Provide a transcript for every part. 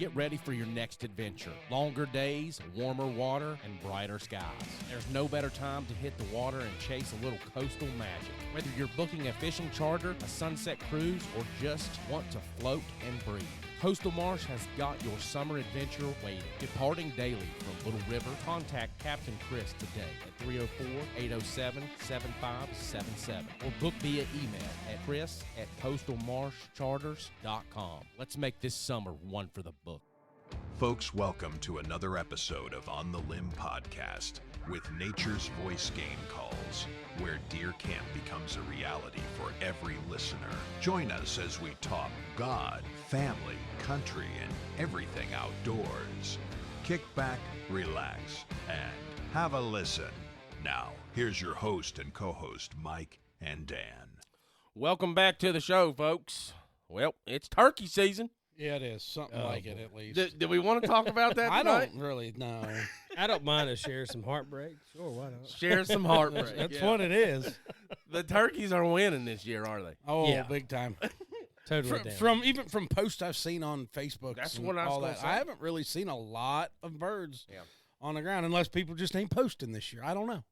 Get ready for your next adventure. Longer days, warmer water, and brighter skies. There's no better time to hit the water and chase a little coastal magic. Whether you're booking a fishing charter, a sunset cruise, or just want to float and breathe, Coastal Marsh has got your summer adventure waiting. Departing daily from Little River, contact Captain Chris today at 304-807-7577 or book via email at chris@coastalmarscharters.com. Let's make this summer one for the book. Folks, welcome to another episode of On the Limb Podcast with Nature's Voice Game Calls, where deer camp becomes a reality for every listener. Join us as we talk God, family, country, and everything outdoors. Kick back, relax, and have a listen. Now, here's your host and co-host, Mike and Dan. Welcome back to the show, folks. Well, it's turkey season. Yeah, it is. Something like it, at least. Do we want to talk about that I tonight? don't really know. I don't mind to share some heartbreak. Sure, why not? Share some heartbreak. That's what it is. The turkeys are winning this year, are they? Oh, Yeah. big time. Totally down. From posts I've seen on Facebook. That's and what I was all gonna that. say. I haven't really seen a lot of birds Yeah. on the ground, unless people just ain't posting this year. I don't know.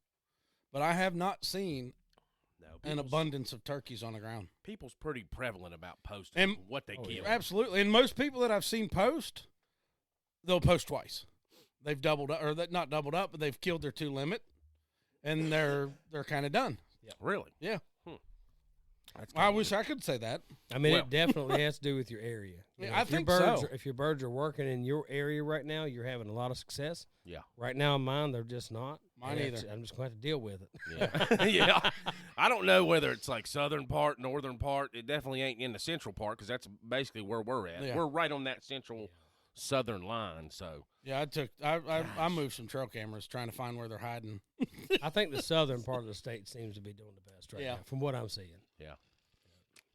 But I have not seen an abundance of turkeys on the ground. People's pretty prevalent about posting And- what they kill. Absolutely. And most people that I've seen post, they'll post twice. They've doubled up, or not doubled up, but they've killed their 2 limit, and they're kind of done. Really? Yeah. That's I wish I could say that. I mean, Well- it definitely has to do with your area. You Yeah, know, I if your think birds so. If your birds are working in your area right now, you're having a lot of success. Yeah. Right now, mine, they're just not. Mine And either. that's- I'm just going to have to deal with it. Yeah. Yeah. I don't know whether it's like southern part, northern part. It definitely ain't in the central part because that's basically where we're at. Yeah. We're right on that central southern line. So, Yeah, I moved some trail cameras trying to find where they're hiding. I think the southern part of the state seems to be doing the best right Yeah. now, from what I'm seeing. yeah.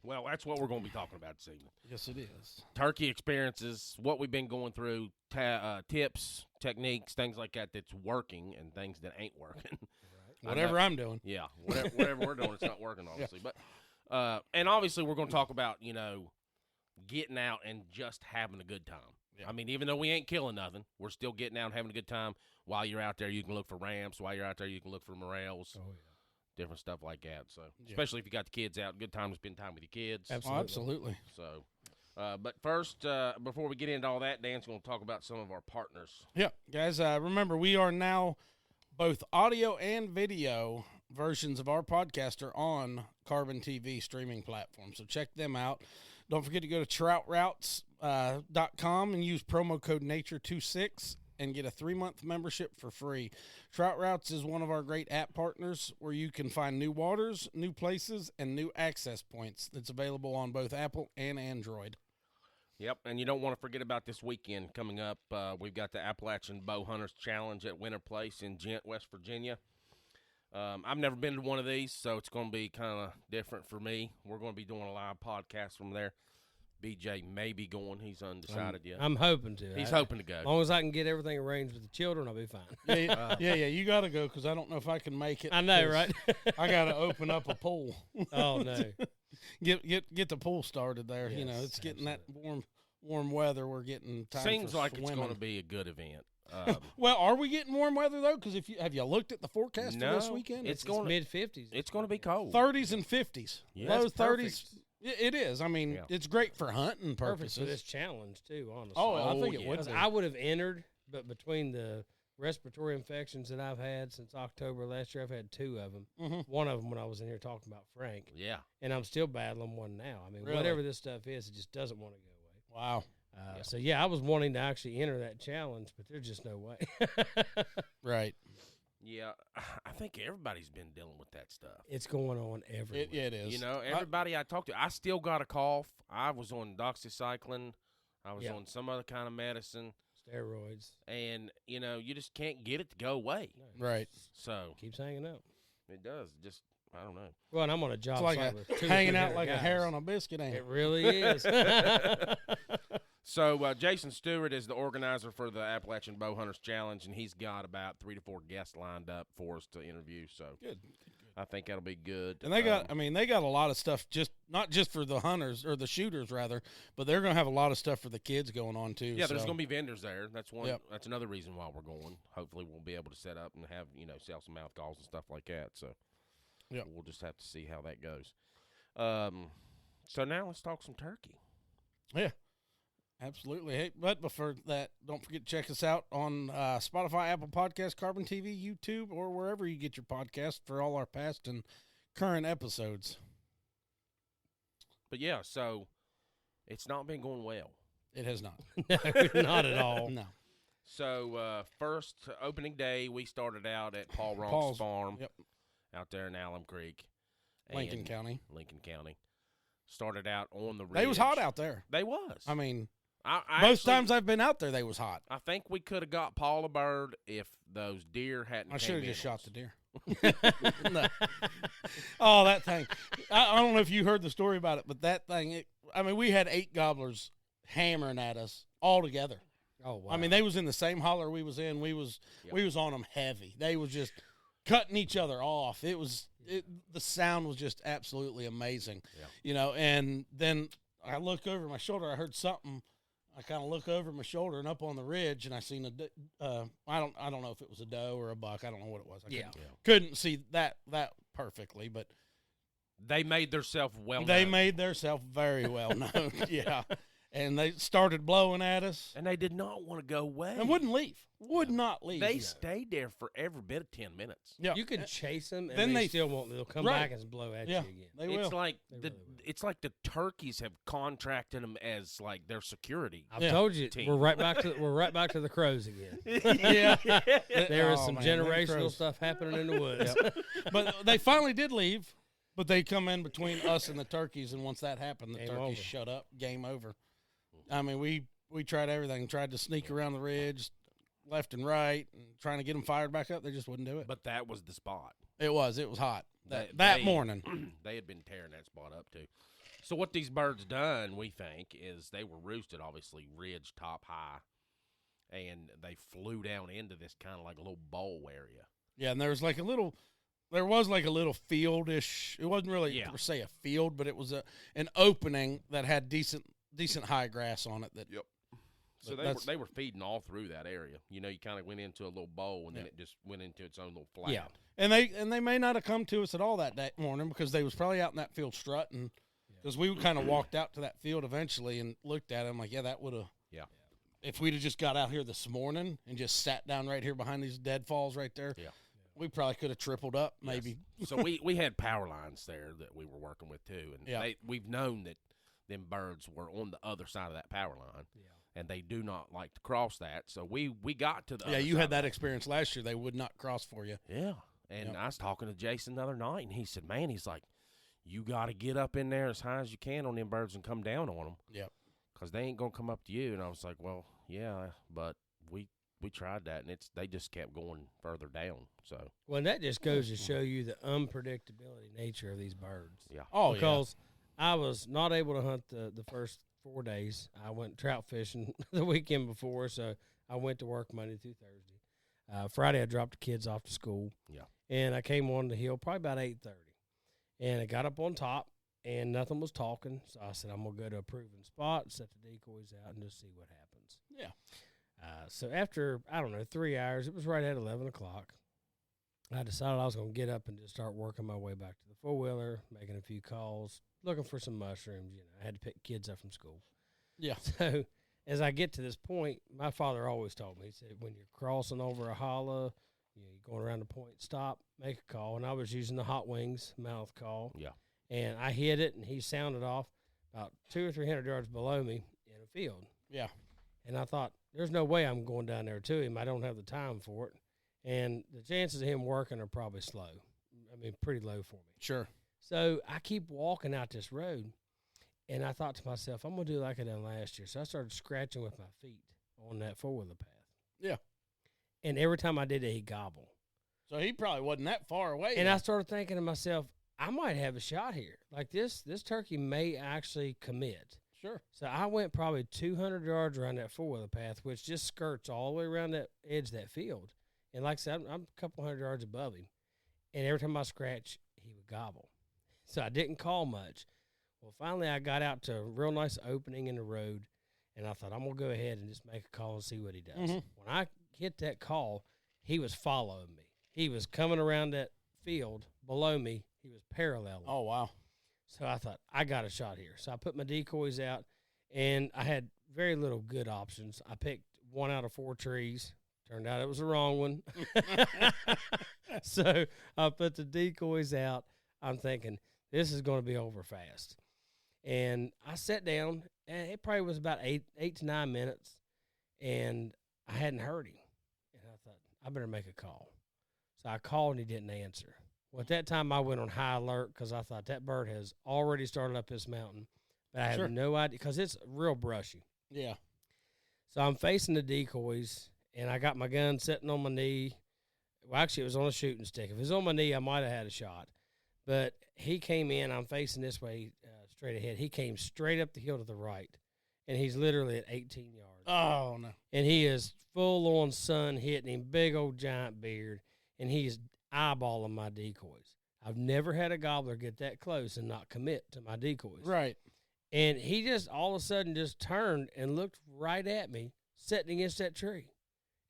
Well, that's what we're going to be talking about this evening. Yes, it is. Turkey experiences, what we've been going through, tips, techniques, things like that that's working and things that ain't working. Whatever I'm doing. Yeah, whatever we're doing, it's not working, obviously. But and obviously, we're going to talk about, getting out and just having a good time. Yeah. I mean, even though we ain't killing nothing, we're still getting out and having a good time. While you're out there, you can look for ramps. While you're out there, you can look for morels, different stuff like that. So, especially if you got the kids out, good time to spend time with your kids. Oh, absolutely. So, but first, before we get into all that, Dan's going to talk about some of our partners. Yeah, guys, remember, we are now both audio and video versions of our podcast are on Carbon TV streaming platform. So check them out. Don't forget to go to troutroutes.com and use promo code NATURE26 and get a 3-month membership for free. Trout Routes is one of our great app partners where you can find new waters, new places, and new access points that's available on both Apple and Android. Yep, and you don't want to forget about this weekend coming up. We've got the Appalachian Bow Hunters Challenge at Winter Place in Gent, West Virginia. I've never been to one of these, so it's going to be kind of different for me. We're going to be doing a live podcast from there. BJ may be going. He's undecided yet. I'm hoping to. He's hoping to go. As long as I can get everything arranged with the children, I'll be fine. Yeah, you got to go because I don't know if I can make it. I know, 'cause right? I got to open up a pool. Oh, no. Get the pool started there. Yes, It's getting that warm weather. We're getting time Seems for like swimming. it's going to be a good event. Well, are we getting warm weather though? Because have you looked at the forecast No, for this weekend? it's going mid-50s. It's going to be cold. 30s and 50s. Yeah, Low that's 30s. It is. I mean, Yeah. it's great for hunting Perfect for this purposes. challenge, too, honestly. Oh, I think yeah. it would Because be. I would have entered, but between the respiratory infections that I've had since October last year, I've had 2 of them. Mhm. One of them when I was in here talking about Frank, Yeah. and I'm still battling one now. I mean, Really? whatever this stuff is, it just doesn't want to go away. Wow. So, yeah, I was wanting to actually enter that challenge, but there's just no way. Right. Yeah. I think everybody's been dealing with that stuff. It's going on everywhere. It is. You know, everybody I talked to, I still got a cough. I was on doxycycline. I was Yeah. on some other kind of medicine. Steroids. And, you just can't get it to go away. Right. So Keeps hanging up. it does. Just, I don't know. Well, and I'm on a job It's like site with 2 hanging or 3 out like a guys. hair on a biscuit, ain't It it? really is. So Jason Stewart is the organizer for the Appalachian Bow Hunters Challenge, and he's got about 3 to 4 guests lined up for us to interview. So Good. I think that'll be good. And they got, they got a lot of stuff, not just for the hunters or the shooters rather, but they're going to have a lot of stuff for the kids going on too. Yeah, there's going to be vendors there. That's one. Yep. That's another reason why we're going. Hopefully, we'll be able to set up and have sell some mouth calls and stuff like that. So, yeah, we'll just have to see how that goes. So now let's talk some turkey. Yeah. Absolutely. Hey, but before that, don't forget to check us out on Spotify, Apple Podcasts, Carbon TV, YouTube, or wherever you get your podcast for all our past and current episodes. But yeah, so it's not been going well. It has not. No, not at all. No. So first opening day, we started out at Paul Ronk's farm out there in Alum Creek. Lincoln County. Started out on the ridge. They was hot out there. They was. I mean, actually, most times I've been out there, they was hot. I think we could have got Paul a bird if those deer hadn't. I should have just shot the deer. No. Oh, that thing. I don't know if you heard the story about it, but that thing, we had 8 gobblers hammering at us all together. Oh, wow. I mean, they was in the same holler we was in. We was on them heavy. They was just cutting each other off. The sound was just absolutely amazing. Yeah. And then I look over my shoulder. I heard something. I kind of look over my shoulder and up on the ridge, and I seen I don't know if it was a doe or a buck. I don't know what it was. Couldn't see that perfectly, but they made themselves well known. They made themselves very well known. Yeah. And they started blowing at us. And they did not want to go away. And wouldn't leave. Would not leave. They stayed there for every bit of 10 minutes. Yeah. You can chase them, and then they still won't. They'll come back and blow at you again. They will. It's like the turkeys have contracted them as like their security. I've told you, team. we're right back to the crows again. Yeah. There is some generational stuff happening in the woods. Yep. But they finally did leave, but they come in between us and the turkeys, and once that happened, the turkeys shut up. Game over. I mean, we tried everything. Tried to sneak around the ridge, left and right, and trying to get them fired back up. They just wouldn't do it. But that was the spot. It was hot that morning. They had been tearing that spot up too. So what these birds done, we think, is they were roosted, obviously, ridge top high, and they flew down into this kind of like a little bowl area. Yeah, and there was like a little fieldish. It wasn't really per se a field, but it was an opening that had decent high grass on it. So they were feeding all through that area. You kind of went into a little bowl, and then it just went into its own little flat. Yeah, and they may not have come to us at all that morning because they was probably out in that field strutting. Because we kind of walked out to that field eventually and looked at them like, that would have. Yeah. If we'd have just got out here this morning and just sat down right here behind these deadfalls right there, we probably could have tripled up maybe. Yes. So we had power lines there that we were working with too, and we've known that them birds were on the other side of that power line, and they do not like to cross that. So we got to the other you side had that experience last year. They would not cross for you. Yeah, and I was talking to Jason the other night, and he said, "Man, he's like, you got to get up in there as high as you can on them birds and come down on them. Yep, because they ain't gonna come up to you." And I was like, "Well, yeah, but we tried that, and they just kept going further down." So that just goes to show you the unpredictability nature of these birds. Yeah. Because I was not able to hunt the first 4 days. I went trout fishing the weekend before, so I went to work Monday through Thursday. Friday, I dropped the kids off to school. Yeah. And I came on the hill probably about 8:30. And I got up on top, and nothing was talking. So I said, I'm going to go to a proven spot, set the decoys out, and just see what happens. Yeah. So after, 3 hours, it was right at 11 o'clock. I decided I was going to get up and just start working my way back to the four-wheeler, making a few calls, looking for some mushrooms. I had to pick kids up from school. Yeah. So as I get to this point, my father always told me, he said, when you're crossing over a hollow, you're going around the point, stop, make a call. And I was using the Hot Wings mouth call. Yeah. And I hit it, and he sounded off about 200 or 300 yards below me in a field. Yeah. And I thought, there's no way I'm going down there to him. I don't have the time for it. And the chances of him working are probably slow. Pretty low for me. Sure. So I keep walking out this road, and I thought to myself, I'm going to do like I done last year. So I started scratching with my feet on that four-wheeler path. Yeah. And every time I did it, he'd gobble. So he probably wasn't that far away. And I started thinking to myself, I might have a shot here. Like this turkey may actually commit. Sure. So I went probably 200 yards around that four-wheeler path, which just skirts all the way around that edge of that field. And like I said, I'm a couple hundred yards above him. And every time I scratch, he would gobble. So I didn't call much. Well, finally I got out to a real nice opening in the road, and I thought, I'm going to go ahead and just make a call and see what he does. Mm-hmm. When I hit that call, he was following me. He was coming around that field below me. He was paralleling. Oh, wow. So I thought, I got a shot here. So I put my decoys out, and I had very little good options. I picked 1 out of 4 trees. Turned out it was the wrong one. So I put the decoys out. I'm thinking, this is going to be over fast. And I sat down, and it probably was about 8 to 9 minutes, and I hadn't heard him. And I thought, I better make a call. So I called, and he didn't answer. Well, at that time, I went on high alert because I thought that bird has already started up this mountain. But I have no idea because it's real brushy. Yeah. So I'm facing the decoys, and I got my gun sitting on my knee. Well, actually, it was on a shooting stick. If it was on my knee, I might have had a shot. But he came in. I'm facing this way straight ahead. He came straight up the hill to the right, and he's literally at 18 yards. Oh, no. And he is full-on sun hitting him, big old giant beard, and he's eyeballing my decoys. I've never had a gobbler get that close and not commit to my decoys. Right. And he just all of a sudden just turned and looked right at me, sitting against that tree.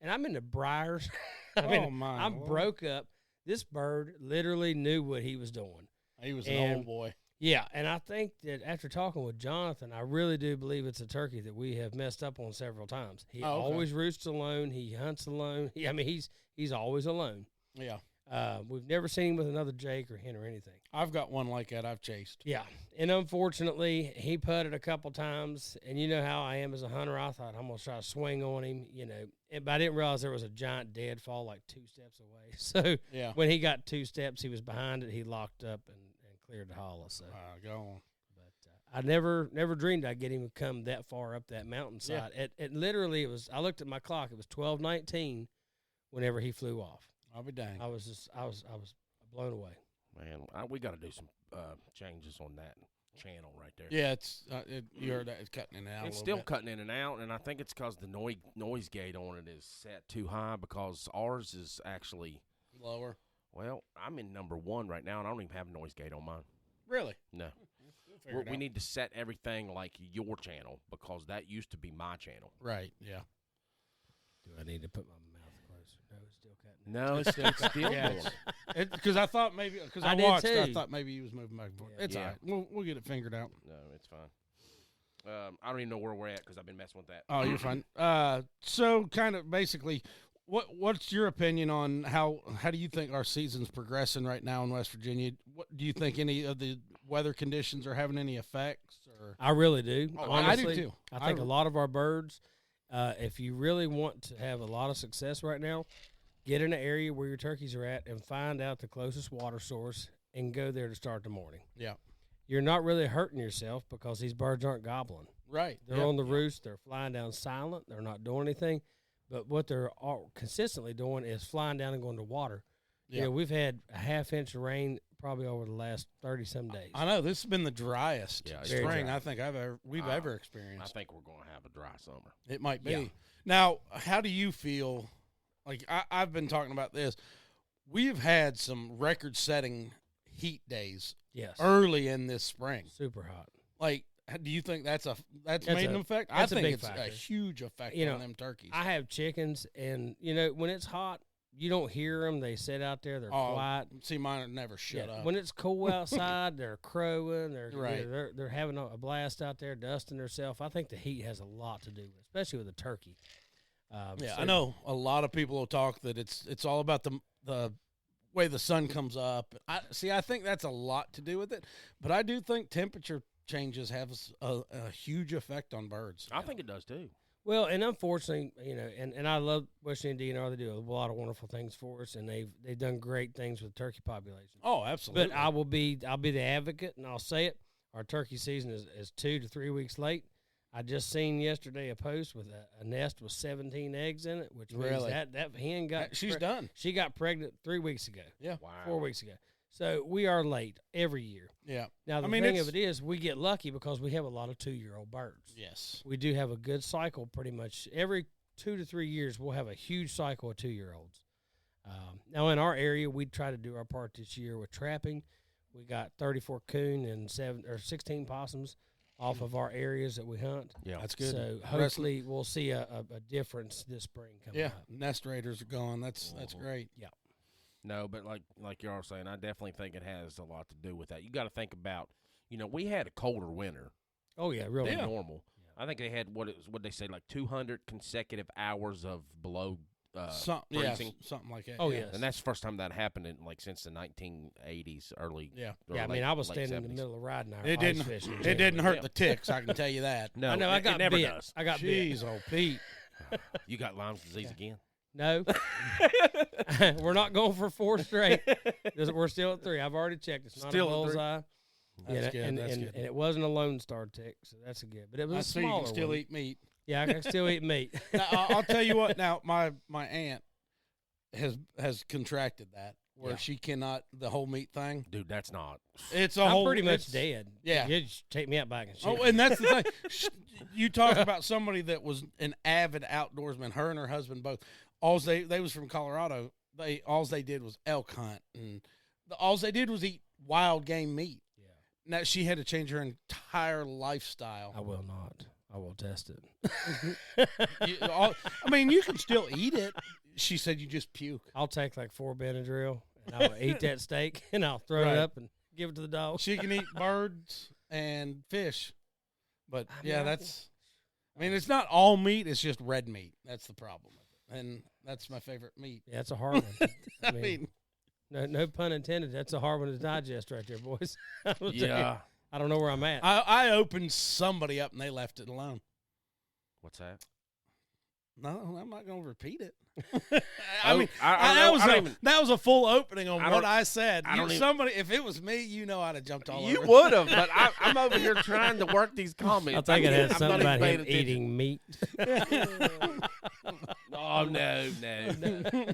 And I'm in the briars. I'm broke up. This bird literally knew what he was doing. He was an old boy. Yeah, and I think that after talking with Jonathan, I really do believe it's a turkey that we have messed up on several times. He always roosts alone. He hunts alone. He's always alone. Yeah. We've never seen him with another Jake or hen or anything. I've got one like that I've chased. Yeah, and unfortunately, he putted a couple times, and you know how I am as a hunter. I thought, I'm going to try to swing on him, but I didn't realize there was a giant deadfall like 2 steps away. So when he got 2 steps, he was behind it. He locked up and cleared the hollow. So go on. But I never dreamed I'd get him to come that far up that mountainside. Yeah. It literally, I looked at my clock. It was 12:19 whenever he flew off. I'll be dang. I was blown away. Man, we got to do some changes on that channel right there. Yeah, you heard that it's cutting in and out. It's still cutting in and out, and I think it's because the noise gate on it is set too high because ours is actually lower. Well, I'm in number 1 right now, and I don't even have a noise gate on mine. Really? No. We need to set everything like your channel because that used to be my channel. Right, yeah. Do I need to put my mouth closer? No, it's still cutting. No, it's still going. Because I thought maybe, because I watched, I thought maybe he was moving back and forth. It's all right. We'll get it figured out. No, it's fine. I don't even know where we're at because I've been messing with that. Oh, you're fine. So kind of basically, what's your opinion on how do you think our season's progressing right now in West Virginia? What do you think any of the weather conditions are having any effects? Or I really do. Honestly, I do too. I think a lot of our birds, if you really want to have a lot of success right now, get in an area where your turkeys are at and find out the closest water source and go there to start the morning. Yeah. You're not really hurting yourself because these birds aren't gobbling. Right. They're on the roost. They're flying down silent. They're not doing anything. But what they're consistently doing is flying down and going to water. Yeah. We've had a half inch of rain probably over the last 30-some days. I know. This has been the driest spring dry. I think we've ever experienced. I think we're going to have a dry summer. It might be. Yeah. Now, how do you feel? Like, I've been talking about this. We've had some record-setting heat days early in this spring. Super hot. Like, do you think that's made an effect? I think it's a huge effect on them turkeys. I have chickens, and, when it's hot, you don't hear them. They sit out there. They're quiet. See, mine are never shut up. When it's cool outside, they're crowing. They're having a blast out there, dusting themselves. I think the heat has a lot to do with it, especially with a turkey. I know a lot of people will talk that it's all about the way the sun comes up. I think that's a lot to do with it, but I do think temperature changes have a huge effect on birds. I think it does too. Well, and unfortunately, and I love Western DNR. They do a lot of wonderful things for us, and they've done great things with the turkey population. Oh, absolutely. But I'll be the advocate, and I'll say it. Our turkey season is 2 to 3 weeks late. I just seen yesterday a post with a nest with 17 eggs in it, which means that hen she's done. She got pregnant 3 weeks ago. Yeah. Wow. 4 weeks ago. So we are late every year. Yeah. Now, the thing of it is we get lucky because we have a lot of 2-year-old birds. Yes. We do have a good cycle pretty much. Every 2 to 3 years, we'll have a huge cycle of 2-year-olds. Now, in our area, we try to do our part this year with trapping. We got 34 coon and 16 possums off of our areas that we hunt. Yeah, that's good. So hopefully we'll see a difference this spring coming up. Nest raiders are gone. That's great. Yeah. No, but like you are saying, I definitely think it has a lot to do with that. You got to think about, we had a colder winter Oh yeah, really. than normal. Yeah. I think they had what they say, like 200 consecutive hours of below freezing. Something like that. Oh yes. And that's the first time that happened in since the 1980s, early. Yeah. Yeah, I mean, I was standing in the 70s. middle of riding our It ice didn't. fishing. It didn't hurt the ticks. I can tell you that. No, I know. I got it never bit. does. I got Jeez, bit. oh Pete. You got Lyme's disease again? No, we're not going for 4 straight. We're still at 3. I've already checked. It's not Still a at 3? bullseye. That's good. And, That's and, good. and it wasn't a Lone Star tick, so that's a good. But it was I a see you smaller can still one. eat meat. Yeah, I can still eat meat. Now, I'll tell you what. Now, my aunt has contracted that where Yeah. she cannot the whole meat thing. Dude, that's not. It's a I'm whole. pretty much it's- dead. Yeah. You just take me out back and shoot. Oh, and that's the thing. You talk about somebody that was an avid outdoorsman. Her and her husband both. They was from Colorado. All they did was elk hunt, and all they did was eat wild game meat. Yeah. Now she had to change her entire lifestyle. I will not. I will test it. I mean, you can still eat it. She said you just puke. I'll take like 4 Benadryl and I'll eat that steak and I'll throw Right. it up and give it to the dog. She can eat birds and fish, but I mean, yeah, I that's. I mean, it's not all meat; it's just red meat. That's the problem with it, and that's my favorite meat. Yeah, it's a hard one. I mean, no pun intended. That's a hard one to digest right there, boys. I will tell you, Yeah. I don't know where I'm at. I opened somebody up and they left it alone. What's that? No, I'm not going to repeat it. I don't know. That was a full opening on I what don't- I said. I don't even- Somebody, if it was me, I'd have jumped all You over. would have, but I'm over here trying to work these comments. I think it has I'm something not about even him paying eating meat. Oh, no.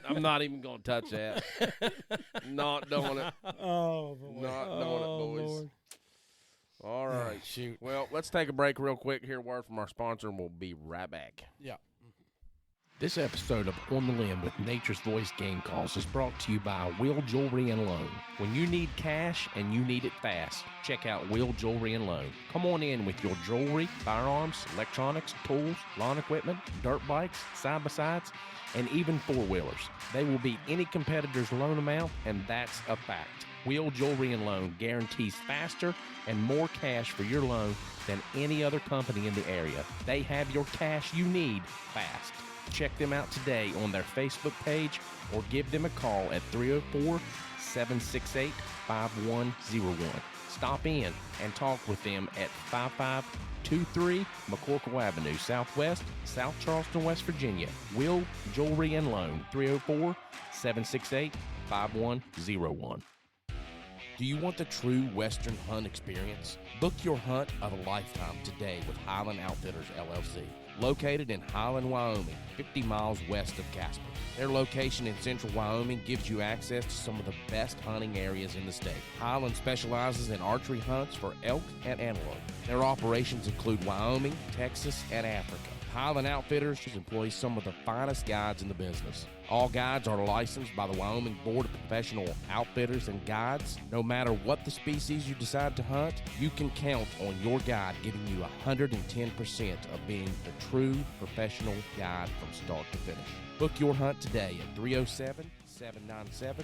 I'm not even going to touch that. Not doing it. Oh, boy. Not doing it, boys. Lord. All right. Shoot. Well, let's take a break real quick. Hear a word from our sponsor, and we'll be right back. Yeah. This episode of On the Limb with Nature's Voice Game Calls is brought to you by Will Jewelry and Loan. When you need cash and you need it fast, check out Will Jewelry and Loan. Come on in with your jewelry, firearms, electronics, tools, lawn equipment, dirt bikes, side-by-sides, and even four-wheelers. They will beat any competitor's loan amount, and that's a fact. Will Jewelry and Loan guarantees faster and more cash for your loan than any other company in the area. They have your cash you need fast. Check them out today on their Facebook page or give them a call at 304-768-5101. Stop in and talk with them at 5523 McCorkle Avenue, Southwest, South Charleston, West Virginia. Will Jewelry and Loan, 304-768-5101. Do you want the true Western hunt experience? Book your hunt of a lifetime today with Highland Outfitters, LLC. Located in Highland, Wyoming, 50 miles west of Casper. Their location in central Wyoming gives you access to some of the best hunting areas in the state. Highland specializes in archery hunts for elk and antelope. Their operations include Wyoming, Texas, and Africa. Highland Outfitters employs some of the finest guides in the business. All guides are licensed by the Wyoming Board of Professional Outfitters and Guides. No matter what the species you decide to hunt, you can count on your guide giving you 110% of being the true professional guide from start to finish. Book your hunt today at 307-797-3311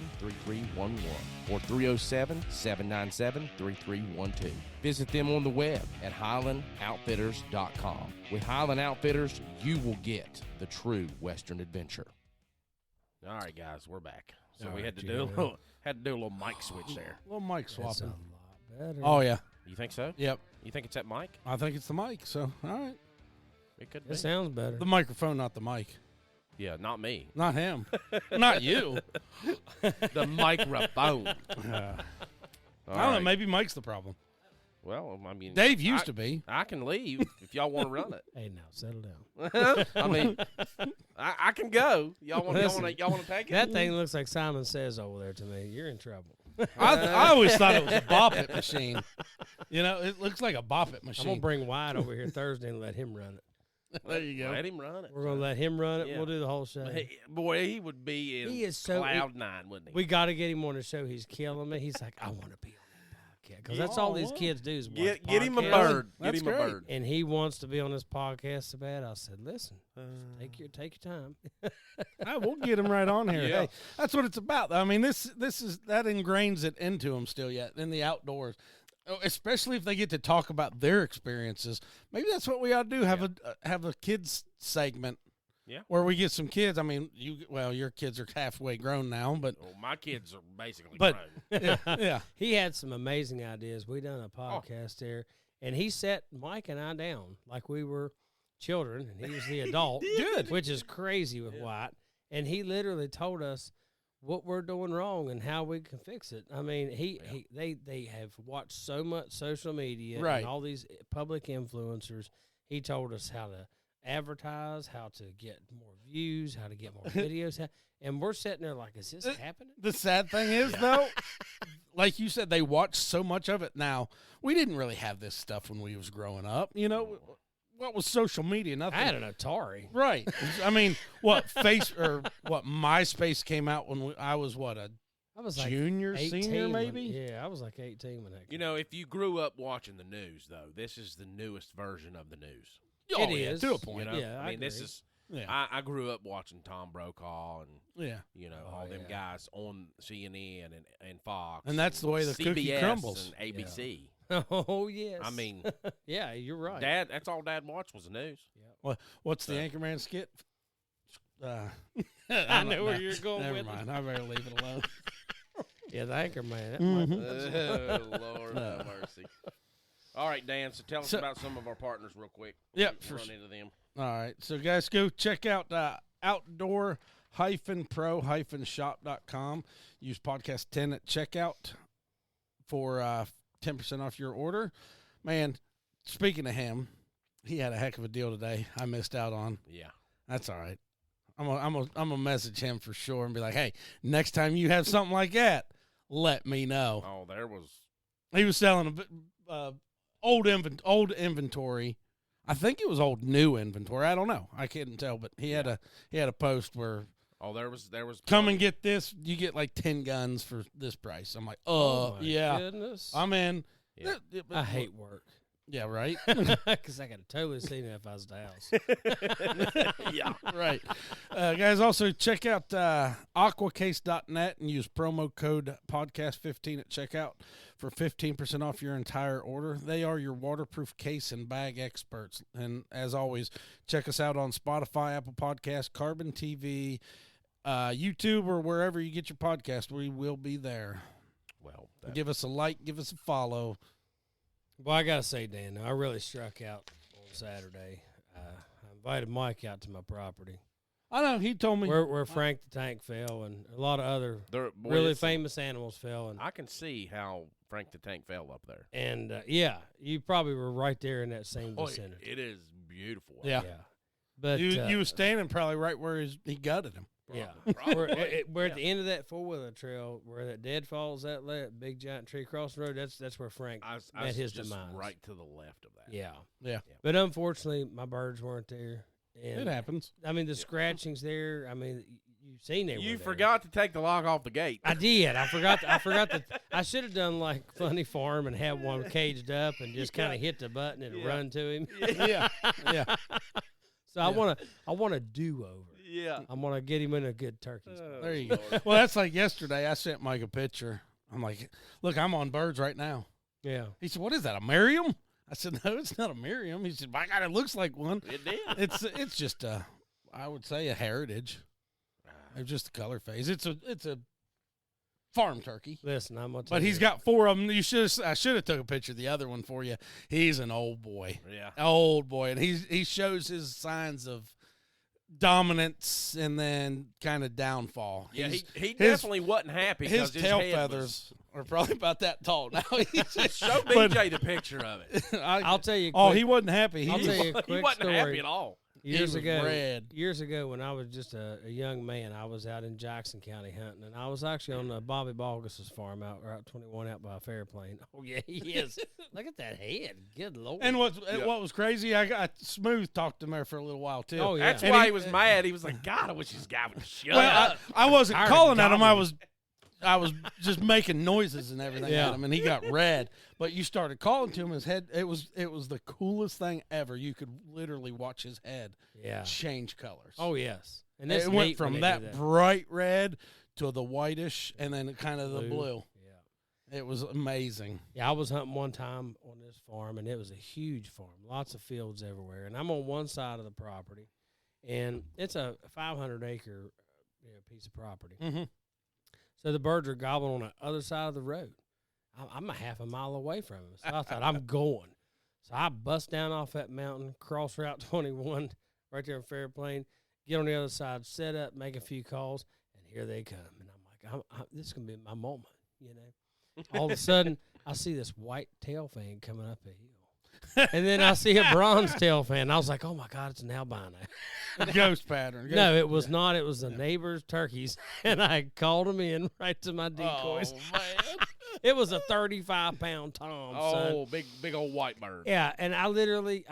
or 307-797-3312. Visit them on the web at HighlandOutfitters.com. With Highland Outfitters, you will get the true Western adventure. All right, guys, we're back. So All we right, had to do a little mic switch there. Little mic That's a swapping. lot better. Oh yeah. You think so? Yep. You think it's that mic? I think it's the mic. So all right. It could be. It sounds better. The microphone, not the mic. Yeah, not me. Not him. Not you. The microphone. I All don't know. right. Maybe Mike's the problem. Well, I mean, Dave used to be. I can leave if y'all want to run it. Hey, now settle down. I mean, I can go. Y'all want to take it? That thing looks like Simon Says over there to me. You're in trouble. I always thought it was a bop it machine. You know, it looks like a bop it I'm machine. gonna bring Wyatt over here Thursday and let him run it. There you go. Let him run it. We're gonna let him run it. Yeah. We'll do the whole show. Boy, he would be in He is so- cloud nine, wouldn't he? We got to get him on the show. He's killing me. He's like, I want to be on that podcast because that's all these kids do is watch Get him a podcasts. bird. That's Get him a great. bird. And he wants to be on this podcast so bad. I said, listen, take your time. We'll get him right on here. Yeah. Hey, that's what it's about. I mean, this is that ingrains it into them still yet in the outdoors, especially if they get to talk about their experiences. Maybe that's what we ought to do. Have a kids segment. Yeah. Where we get some kids. I mean, your kids are halfway grown now, but Well, my kids are basically But- grown. yeah. He had some amazing ideas. We done a podcast there, and he set Mike and I down like we were children, and he was the adult. Good. Which is crazy with White. And he literally told us what we're doing wrong and how we can fix it. I mean, they have watched so much social media Right. and all these public influencers. He told us how to advertise, how to get more views, how to get more videos, and we're sitting there like, is this happening? The sad thing is, though, like you said, they watch so much of it now. We didn't really have this stuff when we was growing up. You know, what was social media? Nothing. I had an Atari. Right. I mean, MySpace came out when I was a I was like junior, 18 senior, when- maybe? Yeah, I was like 18 when that came You know, if you grew up watching the news, though, this is the newest version of the news. Oh, It yeah, is. to a point. You know? Yeah, I mean, this agree. is. Yeah. I grew up watching Tom Brokaw and Yeah. all them guys on CNN and Fox, And that's the way the cookie CBS crumbles. and ABC. Oh, yes. I mean, yeah, you're right. Dad, that's all Dad watched was the news. What's the Anchorman skit? I know where you're going Never with it. mind. I better leave it alone. Yeah, the anchor man. That Mhm. Oh, Lord have mercy. All right, Dan, so tell us about some of our partners real quick. Yeah, We'll run into them. All right. So, guys, go check out outdoor-pro-shop.com. Use podcast 10 at checkout for 10% off your order. Man, speaking of him, he had a heck of a deal today I missed out on. Yeah. That's all right. I'm gonna message him for sure and be like, hey, next time you have something like that, let me know. Oh, there was. He was selling a bit, old inventory. I think it was old new inventory. I don't know. I couldn't tell, but he had a post where Oh, there was. come and get this. You get like 10 guns for this price. I'm like, my yeah, goodness. I'm in. Yeah. I hate work. Yeah, right. Because I could have totally seen it if I was at the house. Yeah. Right. Guys, also check out aquacase.net and use promo code podcast15 at checkout for 15% off your entire order. They are your waterproof case and bag experts. And as always, check us out on Spotify, Apple Podcasts, Carbon TV, YouTube, or wherever you get your podcast. We will be there. Well, Give us a like, give us a follow. Well, I got to say, Dan, I really struck out on Saturday. I invited Mike out to my property I know, he told me. where Frank the Tank fell and a lot of other really famous animals fell. And I can see how Frank the Tank fell up there. And yeah, you probably were right there in that same vicinity. It is beautiful. Yeah. But You was standing probably right where he gutted him. yeah, Probably. we're at the end of that 4-wheeler trail where that deadfall's that big giant tree crossing the road. That's where Frank I met was his just demise. right to the left of that. Yeah. Yeah. But unfortunately, my birds weren't there. And It happens. I mean, the scratchings there. I mean, you've seen they You were there. forgot to take the lock off the gate. I did. I forgot that. I should have done like Funny Farm and had one caged up and just kind of hit the button and run to him. Yeah. Yeah. So I want a do over. Yeah. I want to get him in a good turkey spot. There you go. Well, that's like yesterday. I sent Mike a picture. I'm like, look, I'm on birds right now. Yeah. He said, what is that, a Merriam? I said, no, it's not a Merriam. He said, my God, it looks like one. It did. It's just I would say a heritage. It's just the color phase. It's a farm turkey. Listen, I'm gonna tell But you. he's got 4 of them. I should have took a picture of the other one for you. He's an old boy. Yeah. Old boy. And he shows his signs of dominance and then kind of downfall. Yeah, He's- he his- definitely wasn't happy. His 'cause tail head feathers are probably about that tall now. Show But- BJ the picture of it. I'll tell you. Oh, quick- he wasn't happy. I'll tell you a He quick wasn't story. happy at all. Years was ago, red. when I was just a young man, I was out in Jackson County hunting, and I was actually on Bobby Balgus's farm out Route 21 out by Fairplain. Oh yeah, he is. Look at that head. Good Lord. And what was crazy, I got Smooth talked to him there for a little while too. Oh, yeah. That's And why he was mad. He was like, God, I wish this guy would shut Well, up. I wasn't Tired of calling at him. I dominating. was just making noises and everything Yeah. at him, and he got red. But you started calling to him, his head. It was the coolest thing ever. You could literally watch his head change colors. Oh yes, and it went from that bright red to the whitish, and then kind of the blue. Yeah, it was amazing. Yeah, I was hunting one time on this farm, and it was a huge farm, lots of fields everywhere, and I'm on one side of the property, and it's a 500-acre piece of property. Mm-hmm. So the birds are gobbling on the other side of the road. I'm a half a mile away from them, so I thought I'm going. So I bust down off that mountain, cross Route 21 right there in Fairplain, get on the other side, set up, make a few calls, and here they come. And I'm like, this is going to be my moment, All of a sudden, I see this white tail fan coming up a hill. And then I see a bronze tail fan. I was like, oh, my God, it's an albino. Ghost pattern. No, it was not. It was the neighbor's turkeys. And I called them in right to my decoys. Oh, man. It was a 35-pound tom. Oh, son. big old white bird. Yeah, and I literally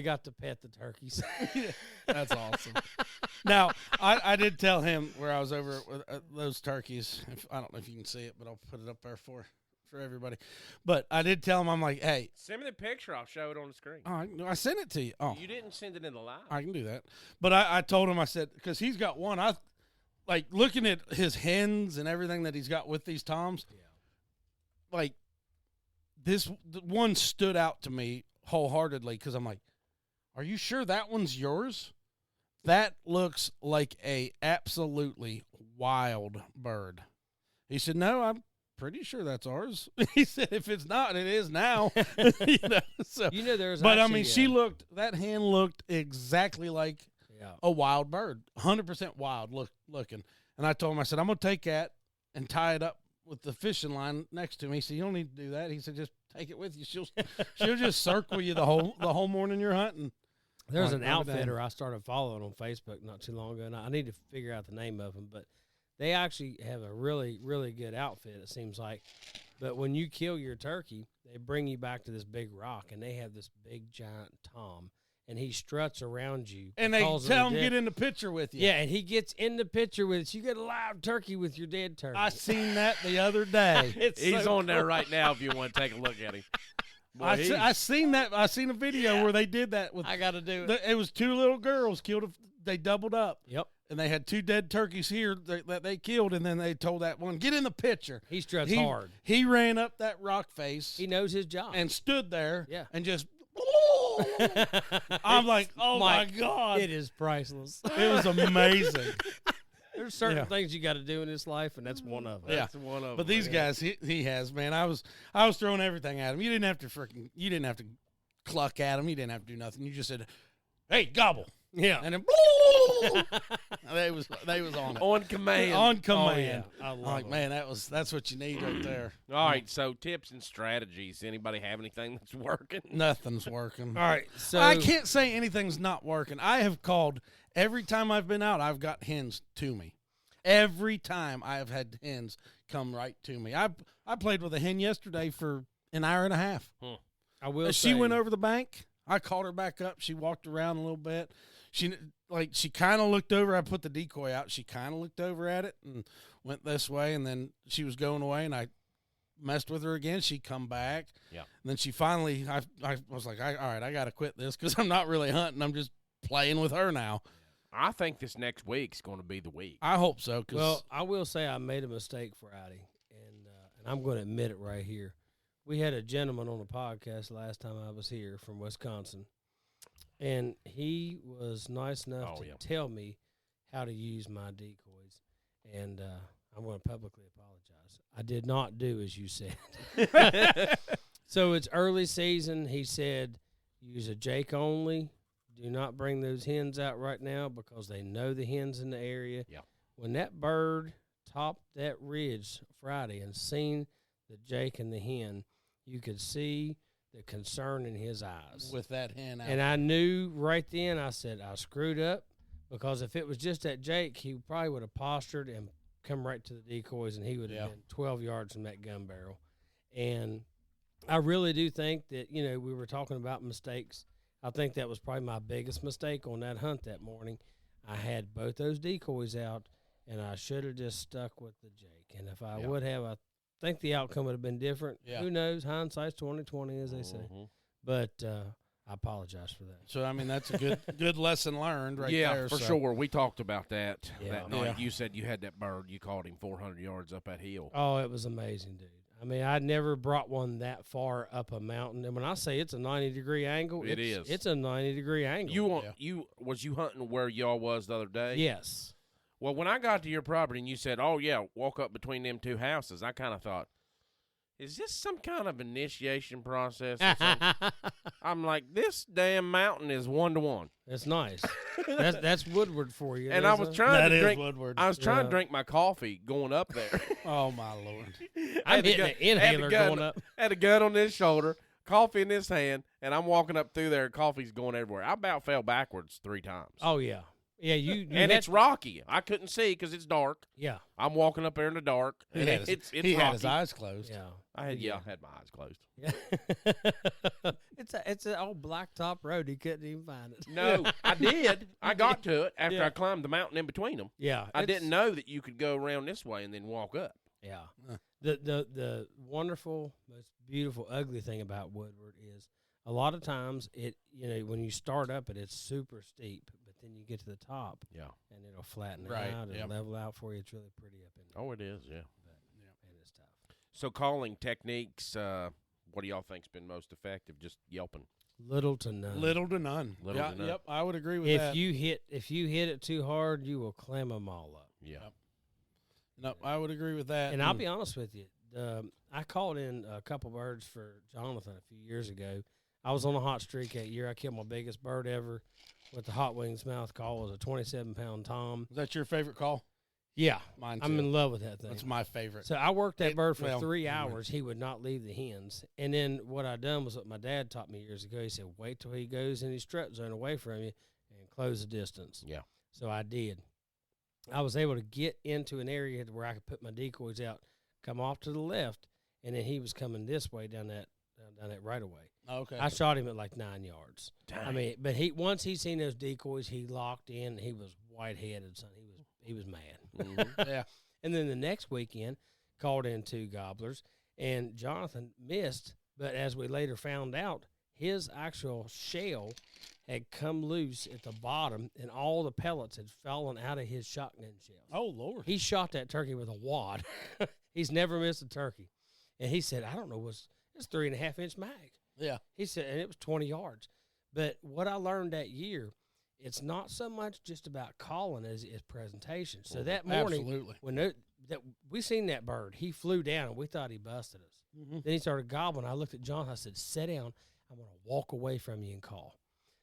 got to pet the turkeys. That's awesome. Now, I did tell him where I was over with those turkeys. I don't know if you can see it, but I'll put it up there for everybody. But I did tell him, I'm like, hey. Send me the picture. I'll show it on the screen. I sent it to you. Oh, you didn't send it in the live. I can do that. But I told him, I said, because he's got one. I like looking at his hens and everything that he's got with these toms. Yeah. Like this one stood out to me wholeheartedly because I'm like, are you sure that one's yours? That looks like a absolutely wild bird. He said, no, I'm pretty sure that's ours. He said, if it's not, it is now. So, there's but actually, I mean, that hen looked exactly like a wild bird, 100% wild looking. And I told him, I said, I'm going to take that and tie it up with the fishing line next to me. He said, you don't need to do that. He said, just take it with you. She'll just circle you the whole morning you're hunting. There's an outfitter I started following on Facebook not too long ago, and I need to figure out the name of them, but they actually have a really, really good outfit, it seems like. But when you kill your turkey, they bring you back to this big rock, and they have this big, giant tom, and he struts around you. And they tell him get in the picture with you. Yeah, and he gets in the picture with you. You get a live turkey with your dead turkey. I seen that the other day. He's on there right now if you want to take a look at him. Boy, I seen that. I seen a video where they did that with. I got to do it. It was two little girls killed. They doubled up. Yep. And they had two dead turkeys here that they killed, and then they told that one, get in the picture. He struts hard. He ran up that rock face. He knows his job. And stood there and just I'm like, oh, my God. It is priceless. It was amazing. There's certain things you got to do in this life, and that's one of them. Yeah. That's one of them. But these guys, he has, man. I was throwing everything at him. You didn't have to cluck at him. You didn't have to do nothing. You just said, hey, gobble. Yeah. And then they was on it. On command. On command. Oh, yeah. I love it. Man, that's what you need right there. All right, so tips and strategies. Anybody have anything that's working? Nothing's working. All right, so I can't say anything's not working. I have called every time I've been out, I've got hens to me. Every time I have had hens come right to me. I played with a hen yesterday for an hour and a half. I will She went over the bank. I called her back up. She walked around a little bit. She kind of looked over. I put the decoy out. She kind of looked over at it and went this way, and then she was going away, and I messed with her again. She come back. Yeah. And then she finally, I was like, all right, I got to quit this because I'm not really hunting. I'm just playing with her now. I think this next week's going to be the week. I hope so. Well, I will say I made a mistake Friday, and I'm going to admit it right here. We had a gentleman on the podcast last time I was here from Wisconsin, and he was nice enough to tell me how to use my decoys, and I'm going to publicly apologize. I did not do as you said. So it's early season. He said use a Jake only. Do not bring those hens out right now because they know the hens in the area. Yeah. When that bird topped that ridge Friday and seen the Jake and the hen, you could see the concern in his eyes. With that hen out. And I knew right then, I said, I screwed up because if it was just that Jake, he probably would have postured and come right to the decoys, and he would have been 12 yards from that gun barrel. And I really do think that, we were talking about mistakes. I think that was probably my biggest mistake on that hunt that morning. I had both those decoys out, and I should have just stuck with the Jake. And if I Yeah. would have, I think the outcome would have been different. Yeah. Who knows? Hindsight's 20/20, as they say. But I apologize for that. So I mean, that's a good lesson learned right yeah, there. for so. sure. We talked about that Yeah. that night. Yeah. You said you had that bird. You caught him 400 yards up that hill. Oh, it was amazing, dude. I mean, I'd never brought one that far up a mountain. And when I say it's a 90-degree angle, It is. It's a 90-degree angle. Was you hunting where y'all was the other day? Yes. Well, when I got to your property and you said, "Oh yeah, walk up between them two houses," I kind of thought, "Is this some kind of initiation process?" Or something? I'm like, "This damn mountain is 1-to-1." That's nice. that's Woodward for you. And I was trying That to is drink. Woodward. I was trying to Yeah. drink my coffee going up there. Oh my Lord! I'm hitting gun- an inhaler gun- going up. Had a gun on this shoulder, coffee in this hand, and I'm walking up through there, and coffee's going everywhere. I about fell backwards 3 times. Oh, yeah. Yeah, you and had- it's rocky. I couldn't see because it's dark. Yeah, I'm walking up there in the dark. He And had his, it's he rocky. had his eyes closed. yeah. I had my eyes closed. Yeah. it's an old blacktop road. He couldn't even find it. No, I did. I got to it after Yeah. I climbed the mountain in between them. Yeah, I it's- didn't know that you could go around this way and then walk up. Yeah. Huh. The wonderful, most beautiful, ugly thing about Woodward is a lot of times when you start up it's super steep, but then you get to the top Yeah. and it'll flatten Right, out and yep. level out for you. It's really pretty up in there. Oh, it is, yeah. Man, it's tough. So calling techniques, what do y'all think's been most effective? Just yelping. Little to none. Little to none. Little yeah, to none. Yep, I would agree with If that. you hit it too hard, you will clam them all up. Yeah. Yep. No, I would agree with that. And I'll be honest with you, I called in a couple birds for Jonathan a few years ago. I was on a hot streak that year. I killed my biggest bird ever with the hot wings mouth call. It was a 27-pound tom. Is that your favorite call? Yeah, Mine too. I'm in love with that thing. That's my favorite. So I worked that bird for well, 3 anyway. hours. He would not leave the hens. And then what I done was what my dad taught me years ago. He said, wait till he goes in his strut zone away from you and close the distance. Yeah. So I did. I was able to get into an area where I could put my decoys out, come off to the left, and then he was coming this way down that right away. Okay. I shot him at like 9 yards. Dang. I mean, but once he seen those decoys, he locked in. And he was white-headed, son. He was mad. Mhm. yeah. And then the next weekend, called in 2 gobblers, and Jonathan missed. But as we later found out, his actual shell had come loose at the bottom, and all the pellets had fallen out of his shotgun shell. Oh Lord. He shot that turkey with a wad. He's never missed a turkey. And he said, I don't know, it's 3.5-inch mag. Yeah. He said, and it was 20 yards. But what I learned that year, it's not so much just about calling as it is presentation. So that morning, Absolutely. when that we seen that bird, he flew down and we thought he busted us. Mhm. Then he started gobbling. I looked at John. I said, "Sit down. I'm going to walk away from you and call."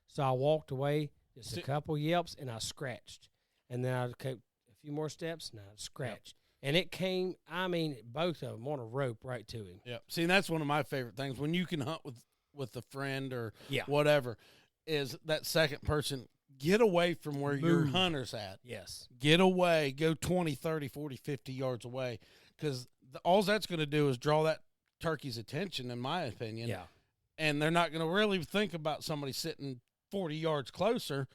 So I walked away, just a couple yelps, and I scratched. And then I took a few more steps, and I scratched. And it came, I mean, both of them on a rope right to him. Yeah. See, and that's one of my favorite things when you can hunt with a friend or Yeah. whatever. Is that second person get away from where your Move. hunter's at. Yes. Get away. Go 20, 30, 40, 50 yards away. Because all that's going to do is draw that turkey's attention, in my opinion. Yeah. And they're not going to really think about somebody sitting 40 yards closer.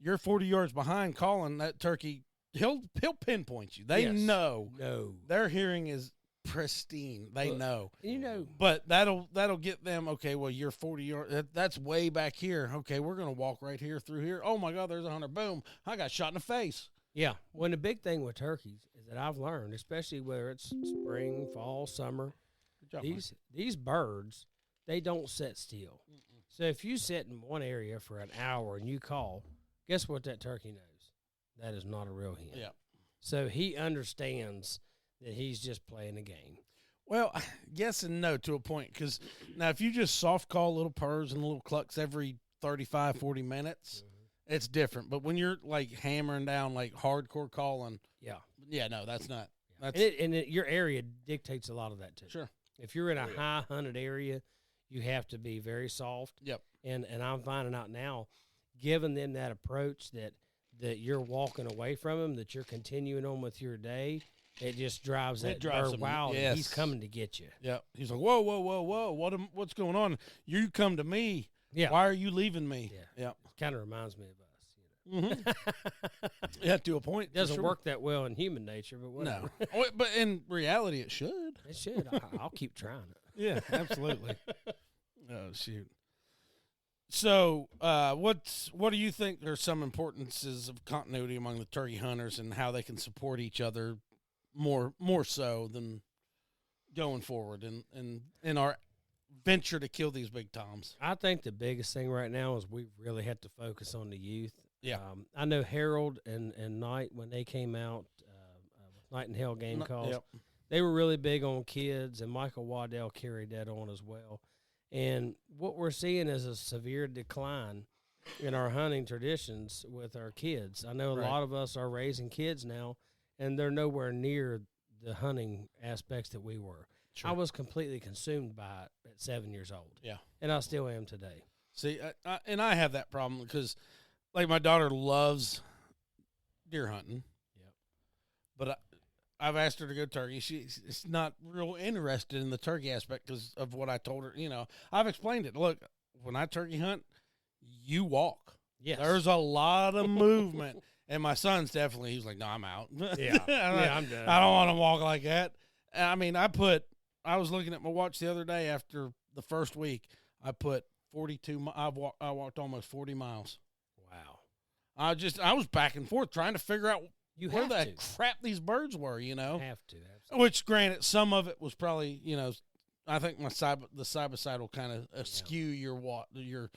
You're 40 yards behind calling that turkey. He'll pinpoint you. They Yes. know. No. Their hearing is pristine. They Look, know. You know, But that'll get them, okay, well, you're 40 yards. That's way back here. Okay, we're going to walk right here through here. Oh, my God, there's a hunter. Boom. I got shot in the face. yeah. When the big thing with turkeys is that I've learned, especially whether it's spring, fall, summer, Good job, Mike. these birds, they don't sit still. So if you sit in one area for an hour and you call, guess what that turkey knows? That is not a real hen. Yeah. So he understands that he's just playing a game. Well, yes and no to a point. Because now if you just soft call little purrs and little clucks every 35, 40 minutes, it's different. But when you're, like, hammering down, like, hardcore calling, Yeah. no, that's not. That's And your area dictates a lot of that too. Sure. If you're in a high hunted area, you have to be very soft. Yep. And I'm finding out now, giving them that approach that you're walking away from them, that you're continuing on with your day, it just drives It that drives bird them- wild. yes. He's coming to get you. Yeah. He's like, whoa, whoa, whoa, whoa. What's going on? You come to me. Yeah. Why are you leaving me? Yeah. Yeah. Kind of reminds me of us. Yeah, to a point. It doesn't work that well in human nature, but whatever. No. But in reality, it should. It should. I'll keep trying it. Yeah, absolutely. Oh, shoot. So, what do you think are some importances of continuity among the turkey hunters and how they can support each other more so than going forward in our venture to kill these big toms? I think the biggest thing right now is we really have to focus on the youth. Yeah. I know Harold and Knight, when they came out with Night and Hell game calls, Yep. they were really big on kids, and Michael Waddell carried that on as well. And what we're seeing is a severe decline in our hunting traditions with our kids. I know a lot of us are raising kids now, and they're nowhere near the hunting aspects that we were. Sure. I was completely consumed by it at 7 years old. Yeah. And I still am today. See, I have that problem because, like, my daughter loves deer hunting. Yep. But I've asked her to go turkey. She's not real interested in the turkey aspect because of what I told her. You know, I've explained it. Look, when I turkey hunt, you walk. Yes. There's a lot of movement. And my son's definitely, he's like, no, I'm out. Yeah. I'm done. I don't want to walk like that. I mean, I was looking at my watch the other day after the first week. I put 42, I walked almost 40 miles. Wow. I was back and forth trying to figure out You where have the to. crap these birds were, you know. Have to. Absolutely. Which, granted, some of it was probably, you know, I think the side by side will kind of skew your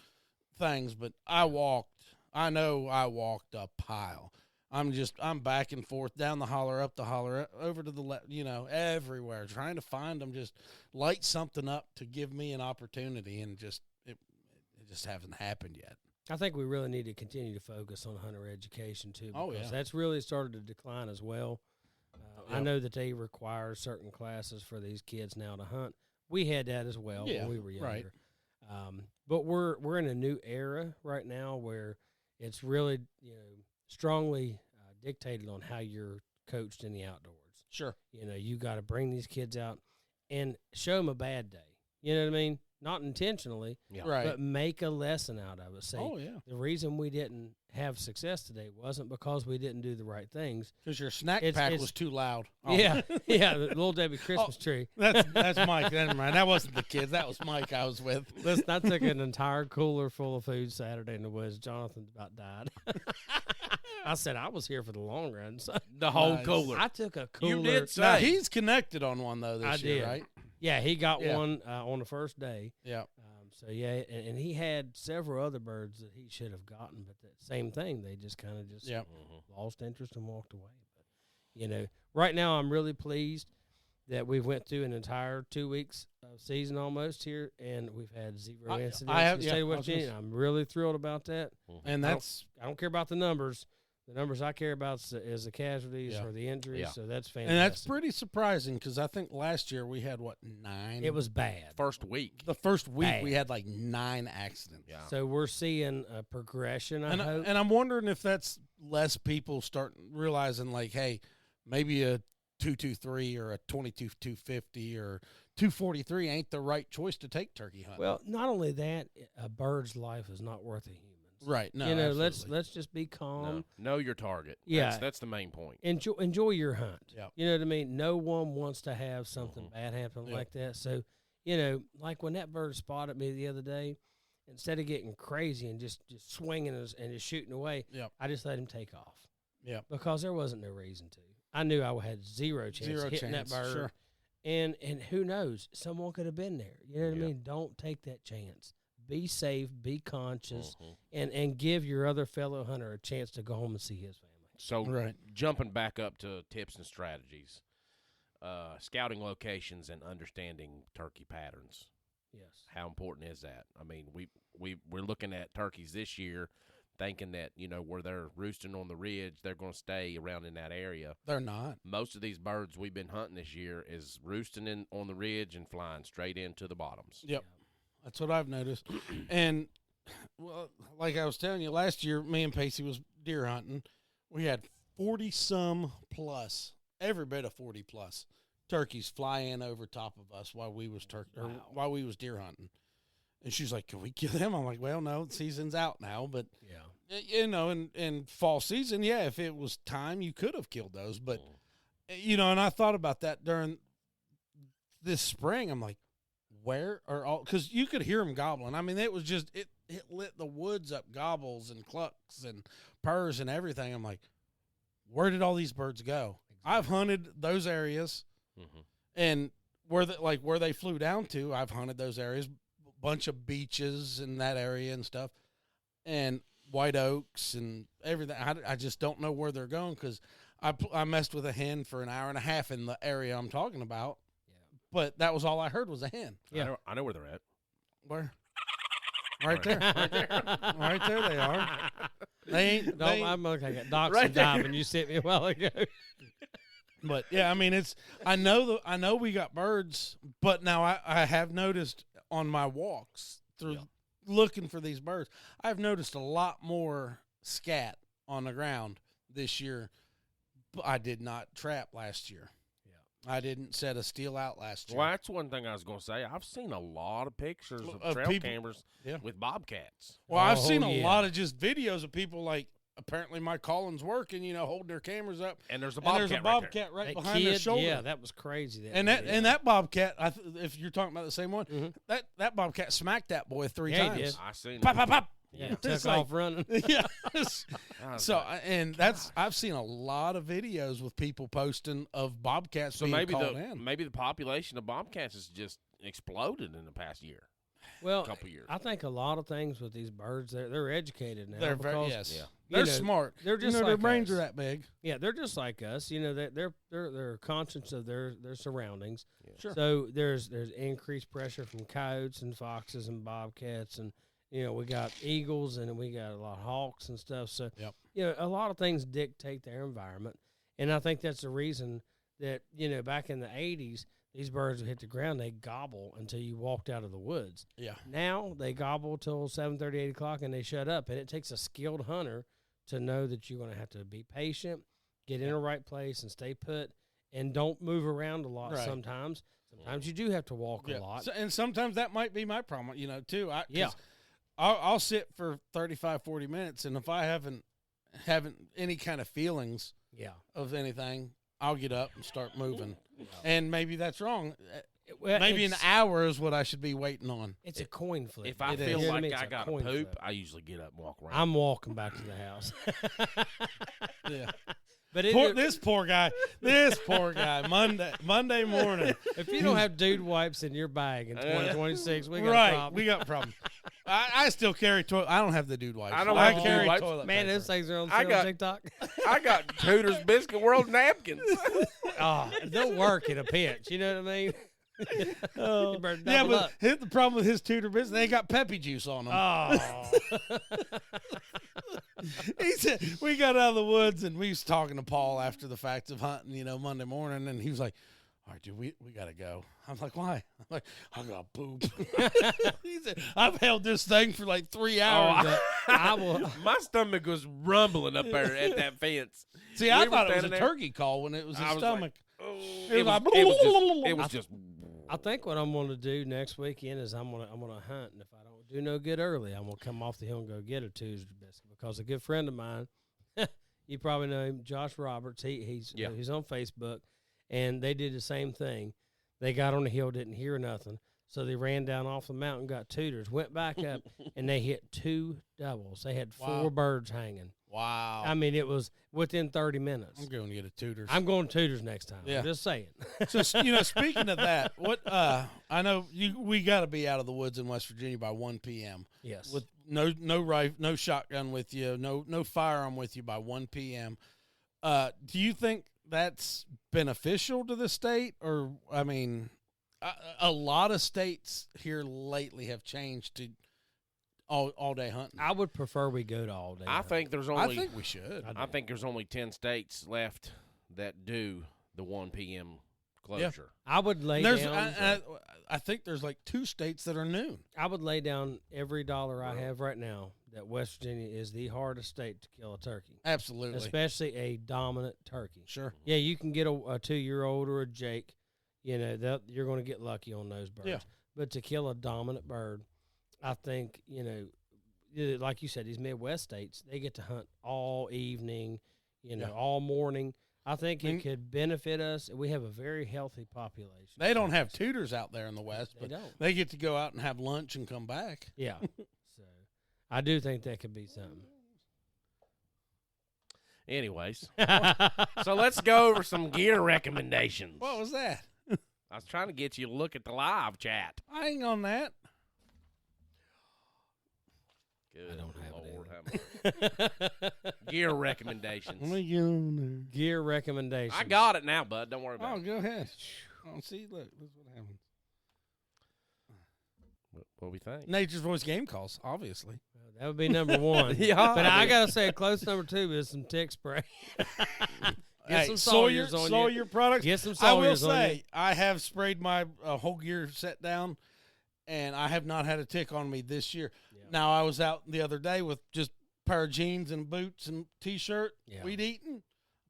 things. But I know I walked a pile. I'm back and forth down the holler, up the holler, over to the left, you know, everywhere, trying to find them, just light something up to give me an opportunity, and it just hasn't happened yet. I think we really need to continue to focus on hunter education too, because Oh, yeah. that's really started to decline as well. I know that they require certain classes for these kids now to hunt. We had that as well when we were younger. Right. But we're in a new era right now where it's really, you know, strongly dictated on how you're coached in the outdoors. Sure. You know, you got to bring these kids out and show them a bad day. You know what I mean? Not intentionally, Right. but make a lesson out of it. Say, Oh, yeah. the reason we didn't have success today wasn't because we didn't do the right things. Because your snack It's- pack it's- was too loud. Oh. Yeah, yeah, the Little Debbie Christmas tree. That's Mike. Never mind. That wasn't the kids. That was Mike I was with. Listen, I took an entire cooler full of food Saturday in the woods. Jonathan about died. I said I was here for the long run. So The whole Nice. cooler. I took a cooler. You did say. Now, he's connected on one, though, this I year, did. right? Yeah, he got Yeah. one on the first day. Yeah. So, yeah, and he had several other birds that he should have gotten, but that same thing. They just kind of just Yeah. lost interest and walked away. But, you know, right now I'm really pleased that we've went through an entire 2 weeks of season almost here, and we've had zero incidents in the state of I West was Virginia. I'm really thrilled about that. And that's I don't care about the numbers. The numbers I care about is the casualties Yeah. or the injuries, Yeah. so that's fantastic. and that's pretty surprising because I think last year we had, 9? It was bad. First week. the first week bad. we had like 9 accidents. Yeah. So we're seeing a progression, I hope. And I'm wondering if that's less people start realizing, like, hey, maybe a 223 or a 22-250 or 243 ain't the right choice to take turkey hunting. Well, not only that, a bird's life is not worth a human's. right. No, you know, absolutely. let's just be calm. No, know your target. Yeah. That's the main point. Enjoy your hunt. Yep. You know what I mean? No one wants to have something bad happen Yep. like that. So, you know, like when that bird spotted me the other day, instead of getting crazy and just swinging and just shooting away, Yep. I just let him take off. Yep. Because there wasn't no reason to. I knew I had zero chance Zero of hitting chance, that bird. sure. And who knows? Someone could have been there. You know what Yeah. I mean? Don't take that chance. Be safe, be conscious, Mhm. and give your other fellow hunter a chance to go home and see his family. So Right. jumping back up to tips and strategies, scouting locations and understanding turkey patterns. Yes. How important is that? I mean, we're looking at turkeys this year, thinking that, you know, where they're roosting on the ridge, they're going to stay around in that area. They're not. Most of these birds we've been hunting this year is roosting on the ridge and flying straight into the bottoms. Yep. That's what I've noticed. And, well, like I was telling you, last year, me and Pacey was deer hunting. We had 40-some plus, every bit of 40-plus turkeys fly in over top of us while we was while we was deer hunting. And she's like, "Can we kill them?" I'm like, "Well, no, the season's out now, but Yeah. You know, in fall season, yeah, if it was time, you could have killed those. But, you know, and I thought about that during this spring. I'm like, where are all – because you could hear them gobbling. I mean, it was just it lit the woods up, gobbles and clucks and purrs and everything. I'm like, where did all these birds go? I've hunted those areas, and where they flew down to, I've hunted those areas, bunch of beaches in that area and stuff, and white oaks and everything. I just don't know where they're going because I messed with a hen for an hour and a half in the area I'm talking about, but that was all I heard was a hen. Yeah, I know where they're at. Where? Right there. Right there they are. They ain't. I'm looking at Doc's Right and diving. You sent me a while ago. But yeah, I mean, it's. I know we got birds, but now I have noticed on my walks through looking for these birds, I've noticed a lot more scat on the ground this year. But I did not trap last year. I didn't set a steel out last year. Well, that's one thing I was going to say. I've seen a lot of pictures of trail cameras with bobcats. Well, I've seen a lot of just videos of people like, apparently my calling's working, you know, holding their cameras up. And there's a bobcat, right behind their shoulder. Yeah, that was crazy. That bobcat, if you're talking about the same one, that bobcat smacked that boy 3 times. He did. I seen Pop, pop, pop. Yeah, took off running. Yeah. I've seen a lot of videos with people posting of bobcats being called in. Maybe the population of bobcats has just exploded in the past year. Well, couple years. I think a lot of things with these birds, they're educated now. They're They're smart. They're just their like brains us. are that big. Yeah, they're just like us. You know, they're conscious of their surroundings. Yeah. Sure. So there's increased pressure from coyotes and foxes and bobcats, and you know we got eagles and we got a lot of hawks and stuff. So you know a lot of things dictate their environment, and I think that's the reason that you know back in the 80s. These birds would hit the ground, they gobble until you walked out of the woods. Yeah. Now they gobble till 7:30, 8 o'clock, and they shut up. And it takes a skilled hunter to know that you're going to have to be patient, get in the right place, and stay put, and don't move around a lot sometimes. Sometimes you do have to walk a lot. And sometimes that might be my problem, you know, too. I'll sit for 35, 40 minutes, and if I haven't any kind of feelings of anything, I'll get up and start moving. And maybe that's wrong. Maybe an hour is what I should be waiting on. It's a coin flip. If I feel like I got to poop, I usually get up and walk around. I'm walking back to the house. Yeah. But this poor guy, Monday morning. If you don't have dude wipes in your bag in 2026, we got a problem. We got a problem. I still carry toilet. I don't have the dude wipes. I carry dude wipes. toilet Man, paper. those things are on sale on TikTok. I got Tudor's Biscuit World napkins. They'll work in a pinch. You know what I mean? You better double up. Hit the problem with his Tudor business. They got peppy juice on them. Oh. He said we got out of the woods and we was talking to Paul after the fact of hunting, you know, Monday morning, and he was like, "All right, dude, we gotta go." I'm like, "Why?" I'm like, "I gotta poop." He said, "I've held this thing for like 3 hours." My stomach was rumbling up there at that fence. See, I thought it was a turkey call when it was his stomach. It was just. I think what I'm going to do next weekend is I'm going to hunt, and if I don't do no good early, I'm going to come off the hill and go get a Tuesday biscuit because a good friend of mine, you probably know him, Josh Roberts. He's on Facebook, and they did the same thing. They got on the hill, didn't hear nothing, so they ran down off the mountain, got tutors, went back up, and they hit 2 doubles. They had 4 birds hanging. Wow. I mean, it was within 30 minutes. I'm going to get a tutors. I'm going tutors next time. Yeah. I'm just saying. So, you know, speaking of that, what I know we got to be out of the woods in West Virginia by 1 p.m. Yes. With no rifle, no shotgun with you, no firearm with you by 1 p.m. Do you think that's beneficial to the state? Or, I mean, a lot of states here lately have changed to all day hunting. I would prefer we go to all day. I think there's only. I think we should. I think there's only 10 states left that do the 1 p.m. closure. Yeah. I would lay down. I think there's like 2 states that are noon. I would lay down every dollar I have right now that West Virginia is the hardest state to kill a turkey. Absolutely. Especially a dominant turkey. Sure. Yeah, you can get a 2-year-old or a Jake. You know, you're going to get lucky on those birds. Yeah. But to kill a dominant bird, I think, you know, like you said, these Midwest states, they get to hunt all evening, all morning. I think it could benefit us. We have a very healthy population. They don't have tutors out there in the West, but they get to go out and have lunch and come back. Yeah. So I do think that could be something. Anyways, so let's go over some gear recommendations. What was that? I was trying to get you to look at the live chat. I ain't on that. Good I don't have Lord, gear recommendations. Let me get on there. Gear recommendations. I got it now, bud. Don't worry about Oh, it. go ahead. Oh, see, look, this is what happens. What we think? Nature's Voice game calls, obviously. That would be number one. Yeah. But I got to say, close number 2 is some tick spray. Get some Sawyers on you. Sawyer products. Get some I will Sawyers on say, you. I have sprayed my whole gear set down, and I have not had a tick on me this year. Yeah. Now, I was out the other day with just a pair of jeans and boots and T-shirt, Yeah. weed eating,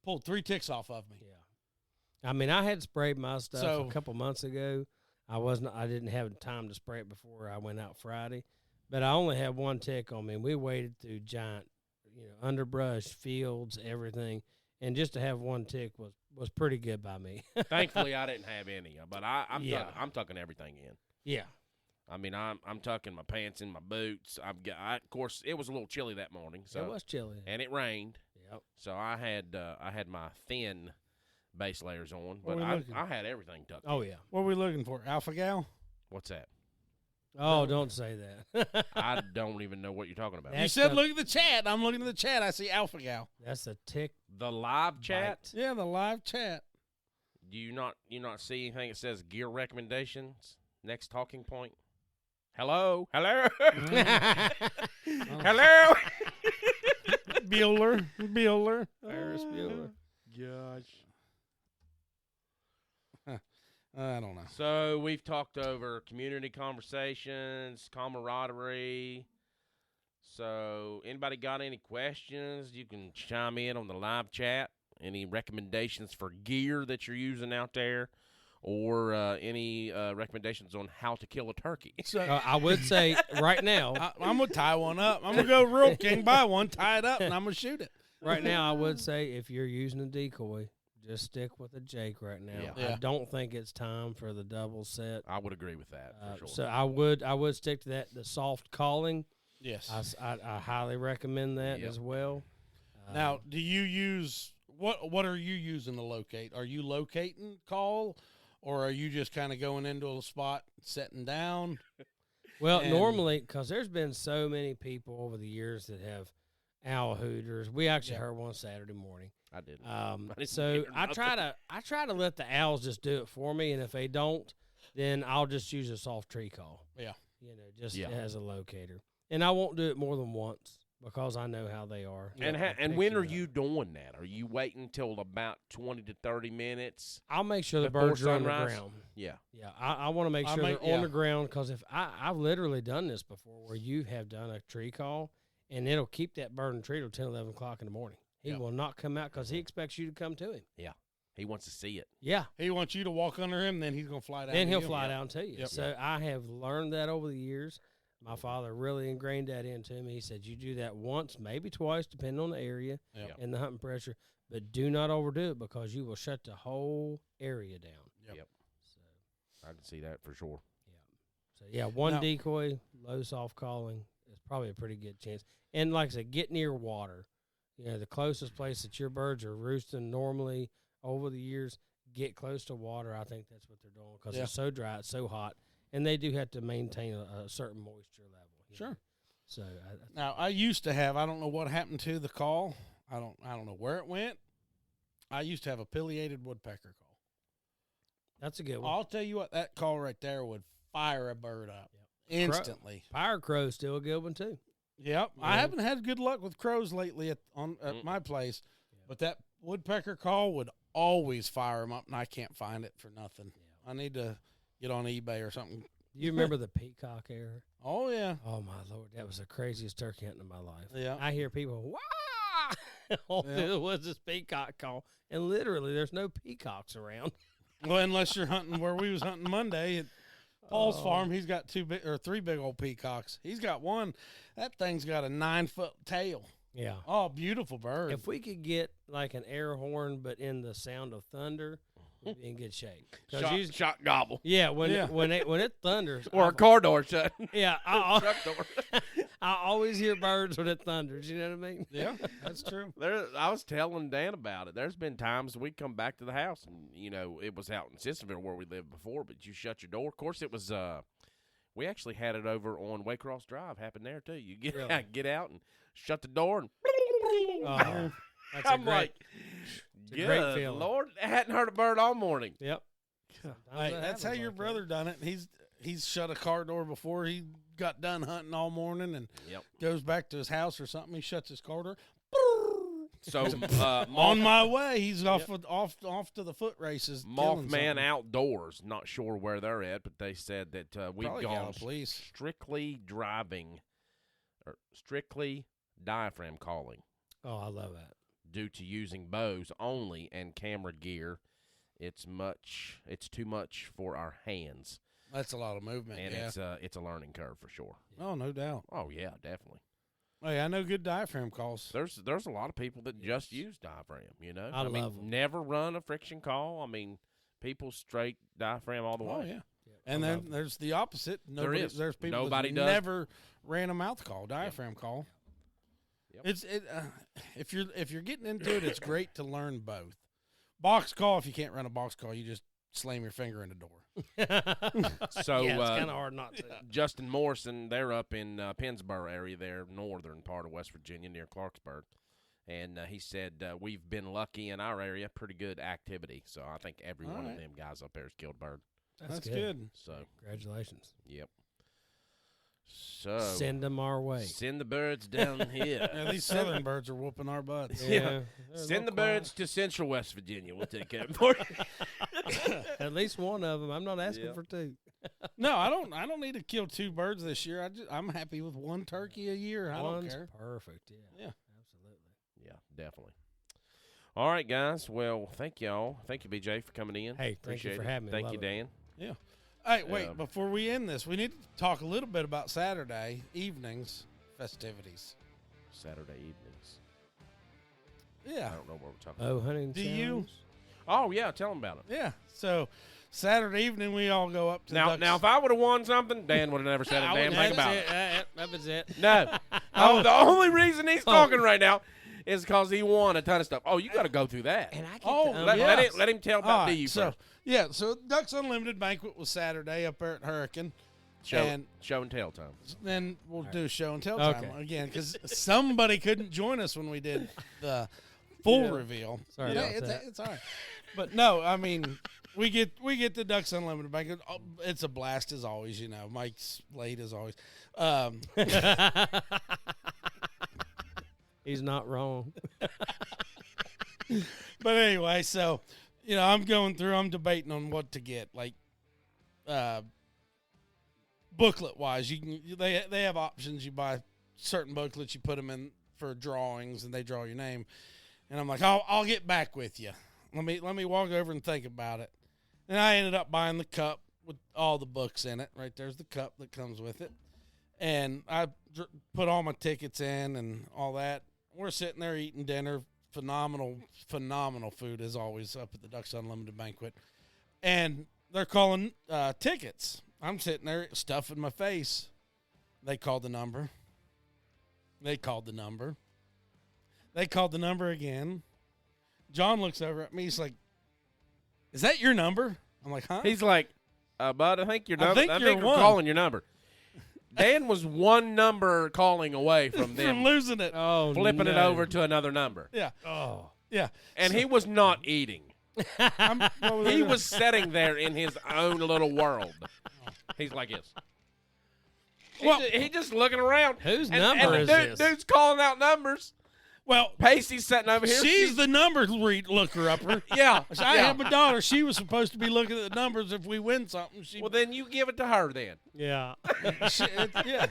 pulled 3 ticks off of me. Yeah. I mean, I had sprayed my stuff So- a couple months ago. I didn't have time to spray it before I went out Friday, but I only had 1 tick on me. And we waded through giant, underbrush, fields, everything, and just to have 1 tick was pretty good by me. Thankfully, I didn't have any, but I'm Yeah. I'm tucking everything in. Yeah. I mean, I'm tucking my pants in, my boots. Of course, it was a little chilly that morning, so It was chilly. and it rained, Yep. so I had my thin base layers on, What but we I looking? had everything tucked. Oh, in. yeah. What are we looking for? Alpha Gal? What's that? Oh, don't say that. I don't even know what you're talking about. You That's said the- look at the chat. I'm looking at the chat. I see Alpha Gal. That's a tick. The live chat. Bite. Yeah, the live chat. Do you not see anything that says gear recommendations? Next talking point. Hello. Hello. Hello. Bueller. Ferris Bueller. Gosh. I don't know. So we've talked over community conversations, camaraderie. So anybody got any questions? You can chime in on the live chat. Any recommendations for gear that you're using out there, or any recommendations on how to kill a turkey? So I would say right now, I'm gonna tie one up. I'm gonna go real king, buy one, tie it up, and I'm gonna shoot it. right now, I would say if you're using a decoy, just stick with a Jake right now. Yeah. I don't think it's time for the double set. I would agree with that for sure. So I would stick to that. The soft calling, Yes. I highly recommend that Yep. as well. Now, do you use what are you using to locate? Are you locating call, or are you just kind of going into a spot, setting down? Well, and- normally, because there's been so many people over the years that have owl hooters. We actually heard one Saturday morning. I didn't. didn't So hear I try to let the owls just do it for me, and if they don't, then I'll just use a soft tree call. Yeah. Just Yeah. as a locator, and I won't do it more than once because I know how they are. And They'll and pick when are up. you doing that? Are you waiting till about 20 to 30 minutes? I'll make sure the before birds are on the sunrise? ground. Yeah. Yeah, I want to make I sure make- they're on yeah. the ground because if I've literally done this before where you have done a tree call and it'll keep that bird in the tree till 10, 11 o'clock in the morning. He Yep. will not come out because he expects you to come to him. He wants to see it. Yeah. He wants you to walk under him, then he's gonna fly down. Then to he'll you. fly down to you. Yep. So I have learned that over the years. My father really ingrained that into me. He said, you do that once, maybe twice, depending on the area Yep. and the hunting pressure, but do not overdo it because you will shut the whole area down. Yep. So, I can see that for sure. one Now- decoy, low soft calling is probably a pretty good chance. And like I said, get near water. The closest place that your birds are roosting normally over the years, get close to water. I think that's what they're doing because Yeah. it's so dry, it's so hot, and they do have to maintain a certain moisture level. Sure. So Now, I used to have. I don't know what happened to the call. I don't know where it went. I used to have a pileated woodpecker call. that's a good one. I'll tell you what, that call right there would fire a bird up instantly. Fire crow's still a good one too. Yep. Yeah. I haven't had good luck with crows lately at my place, but that woodpecker call would always fire them up, and I can't find it for nothing. I need to get on eBay or something. You remember the peacock era? Oh, yeah. Oh my Lord, that was the craziest turkey hunting of my life. Yeah. I hear people, wow! All there was this peacock call, and literally, there's no peacocks around. Well, unless you're hunting where we was hunting Monday. Paul's farm, he's got three big old peacocks. He's got one. That thing's got a 9-foot tail. Yeah. Oh, beautiful bird. If we could get like an air horn, but in the sound of thunder, we'd be in good shape. Shot gobble. Yeah, when it thunders, Or a car door shut. yeah, Truck door. I always hear birds when it thunders. You know what I mean? Yeah, that's true. I was telling Dan about it. There's been times we come back to the house, and it was out in Sissonville where we lived before, but you shut your door. Of course, it was. We actually had it over on Waycross Drive. Happened there too. You get out and shut the door, and Oh, that's I'm a great, like, it's a great good feeling. Lord, I hadn't heard a bird all morning. Yep. Hey, that's how your brother done it. He's shut a car door before he got done hunting all morning and goes back to his house or something. He shuts his car door. So On my way, he's off to the foot races. Mothman Outdoors. Not sure where they're at, but they said that we've Probably gone police. strictly driving or strictly diaphragm calling Oh, I love that. due to using bows only and camera gear. It's too much for our hands, That's a lot of movement. and yeah. it's a learning curve for sure. Oh, no doubt. Oh yeah, definitely. Hey, I know good diaphragm calls. There's a lot of people that just use diaphragm. I mean, love 'em. never run a friction call. I mean, people straight diaphragm all the Oh way. yeah. And then there's the opposite. Nobody, is. There's people Nobody that does. never ran a mouth call, diaphragm call. Yep. If you're getting into it, it's great to learn both. Box call. If you can't run a box call, you just slam your finger in the door. So yeah, it's kind of hard not to. Justin Morrison, they're up in Pennsboro area there, northern part of West Virginia near Clarksburg. And he said, we've been lucky in our area, pretty good activity. So I think every one of them guys up there has killed bird. That's good. So, Congratulations. yep. So, Send them our way. send the birds down here. Yeah, these southern birds are whooping our butts. Yeah. Send the birds to central West Virginia. We'll take care of it. At least one of them. I'm not asking Yep. for two. No, I don't need to kill 2 birds this year. I'm happy with 1 turkey a year. I don't One's care. perfect. Yeah. Yeah. Absolutely. Yeah, definitely. All right, guys. Well, thank y'all. Thank you, BJ, for coming in. Hey, thank you Appreciate for it. having me. Thank Love you, it. Dan. Yeah. Hey, wait, Yeah. before we end this, we need to talk a little bit about Saturday evenings festivities. Saturday evenings. Yeah. I don't know what we're talking Oh, hunting. Do you? sounds? about. Oh, yeah. Tell them about it. Yeah. So Saturday evening, we all go up to Now, Ducks. if I would have won something, Dan would have never said a damn thing about it. That was it. No. Oh, the only reason he's talking right now is because he won a ton of stuff. Oh, you got to go through that. And I get Oh, to Let him tell about All right, DU so first. yeah, so Ducks Unlimited banquet was Saturday up there at Hurricane. Show and tell time. Then we'll do show and tell Okay. time again because somebody couldn't join us when we did the full reveal. Sorry Yeah, about that. it's all right. But no, I mean, we get the Ducks Unlimited banquet. Oh, it's a blast as always. You know, Mike's late as always. He's not wrong. But anyway, so I'm going through. I'm debating on what to get, like booklet wise. They have options. You buy certain booklets, you put them in for drawings, and they draw your name. And I'm like, I'll get back with you. Let me walk over and think about it. And I ended up buying the cup with all the books in it. Right there's the cup that comes with it. And I put all my tickets in and all that. We're sitting there eating dinner. Phenomenal food as always up at the Ducks Unlimited banquet. And they're calling tickets. I'm sitting there stuffing my face. They called the number. They called the number again. John looks over at me. He's like, "Is that your number?" I'm like, "Huh?" He's like, bud, I think your I number. think I you're think we're one. calling your number. Dan was one number calling away from From them losing it. Oh, flipping it no. over to another number. Yeah. Oh. Yeah. And he was not eating. What He it? was sitting there in his own little world. He's like this. Well- He just looking around. Whose And number is this? Dude's calling out numbers. Well, Pacey's sitting over here. she's the number looker upper. yeah. I yeah. have a daughter. She was supposed to be looking at the numbers if we win something. Well, then you give it to her then. Yeah. Yeah.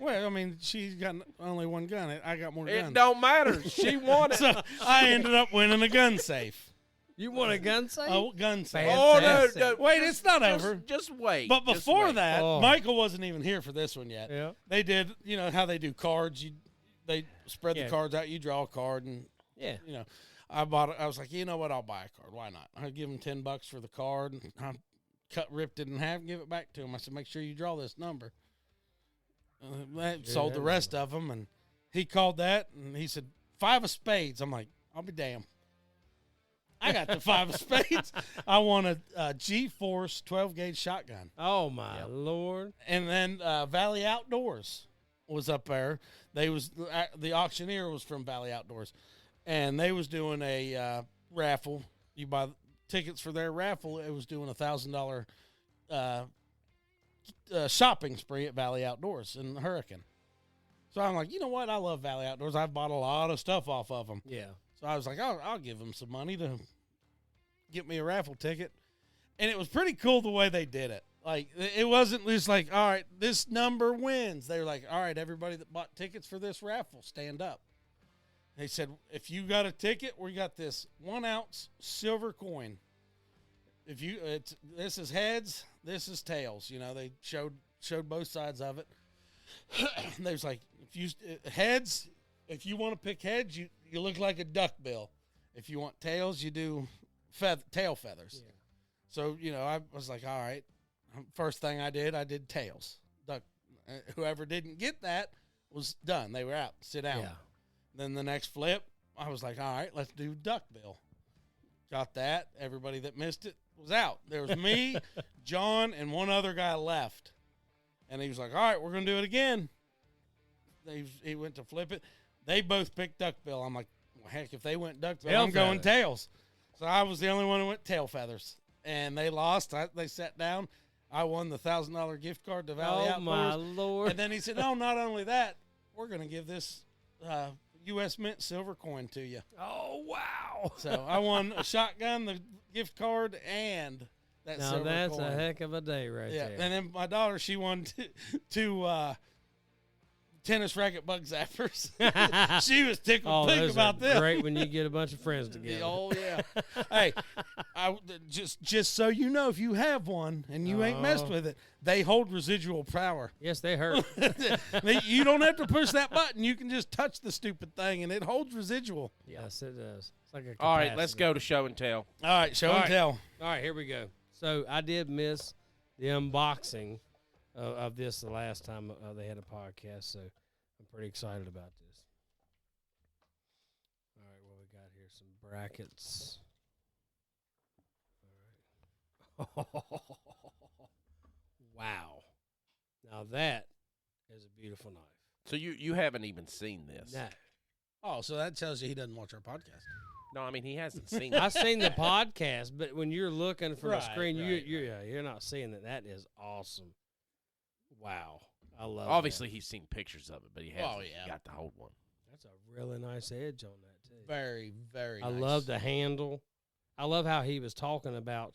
Well, I mean, she's got only one gun. I got more It guns. don't matter. She won it. So I ended up winning a gun safe. You want a gun safe? Oh, gun safe. Fantastic. Oh, no. Wait, it's not over. Just wait. But Just before wait. that, Oh. Michael wasn't even here for this one yet. Yeah. They did, you know, how they do cards. They spread Yeah. the cards out. You draw a card, and Yeah. you know, I was like, you know what? I'll buy a card. Why not? I give him $10 for the card. And I ripped it in half, and give it back to him. I said, make sure you draw this number. Sold the rest of them, and he called that, and he said 5 of spades. I'm like, I'll be damned. I got the 5 of spades. I won a G-Force 12-gauge shotgun. Oh, my Lord. And then Valley Outdoors was up there. The auctioneer was from Valley Outdoors, and they was doing a raffle. You buy tickets for their raffle. It was doing $1,000 shopping spree at Valley Outdoors in the Hurricane. So I'm like, you know what? I love Valley Outdoors. I've bought a lot of stuff off of them. Yeah. So I was like, I'll give them some money to get me a raffle ticket. And it was pretty cool the way they did it. Like, it wasn't just like, all right, this number wins. They were like, all right, everybody that bought tickets for this raffle, stand up. They said, if you got a ticket, we got this 1-ounce silver coin. This is heads, this is tails. You know, they showed both sides of it. They was like, heads, if you want to pick heads, you look like a duck bill. If you want tails, you do tail feathers. Yeah. So, you know, I was like, all right. First thing I did tails. Duck. Whoever didn't get that was done. They were out. Sit down. Yeah. Then the next flip, I was like, all right, let's do duck bill. Got that. Everybody that missed it was out. There was me, John, and one other guy left. And he was like, all right, we're going to do it again. He went to flip it. They both picked duck bill. I'm like, well, heck, if they went duck bill, I'm going tails. So I was the only one who went tail feathers. And they lost. They sat down. I won the $1,000 gift card to Valley Outdoors. Oh, my Lord. And then he said, no, not only that, we're going to give this U.S. Mint silver coin to you. Oh, wow. So I won a shotgun, the gift card, and that silver coin. Now, that's a heck of a day right there. And then my daughter, she won two tennis racket bug zappers. She was tickled pink about this. Great when you get a bunch of friends together. Oh yeah. Hey, just so you know, if you have one and you ain't messed with it, they hold residual power. Yes, they hurt. You don't have to push that button. You can just touch the stupid thing, and it holds residual. Yes, it does. It's like a All right, let's go to show and tell. All right, show and tell. All right, here we go. So I did miss the unboxing of this the last time they had a podcast, so I'm pretty excited about this. All right, what we got here? Some brackets. All right. Wow. Now that is a beautiful knife. So you haven't even seen this? No. Oh, so that tells you he doesn't watch our podcast. No, I mean he hasn't seen it. I've seen the podcast, but when you're looking from the screen, right. you're not seeing it. That is awesome. Wow. I love Obviously, that. he's seen pictures of it, but he hasn't got the whole one. That's a really nice edge on that, too. Very, very I nice. love the handle. I love how he was talking about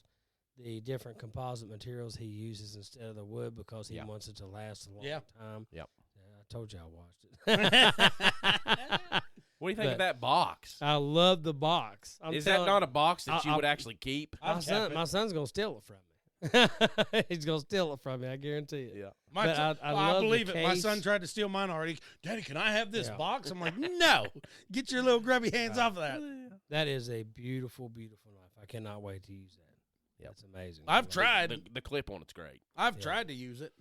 the different composite materials he uses instead of the wood because he wants it to last a long time. Yep. I told you I watched it. What do you think of that box? I love the box. Is that not a box that you would actually keep? My son's going to steal it from me. He's going to steal it from me, I guarantee it. Yeah. I believe it. My son tried to steal mine already. Daddy, can I have this box? I'm like, no. Get your little grubby hands off of that. That is a beautiful, beautiful knife. I cannot wait to use that. That's amazing. I've tried. The clip on it's great. I've tried to use it.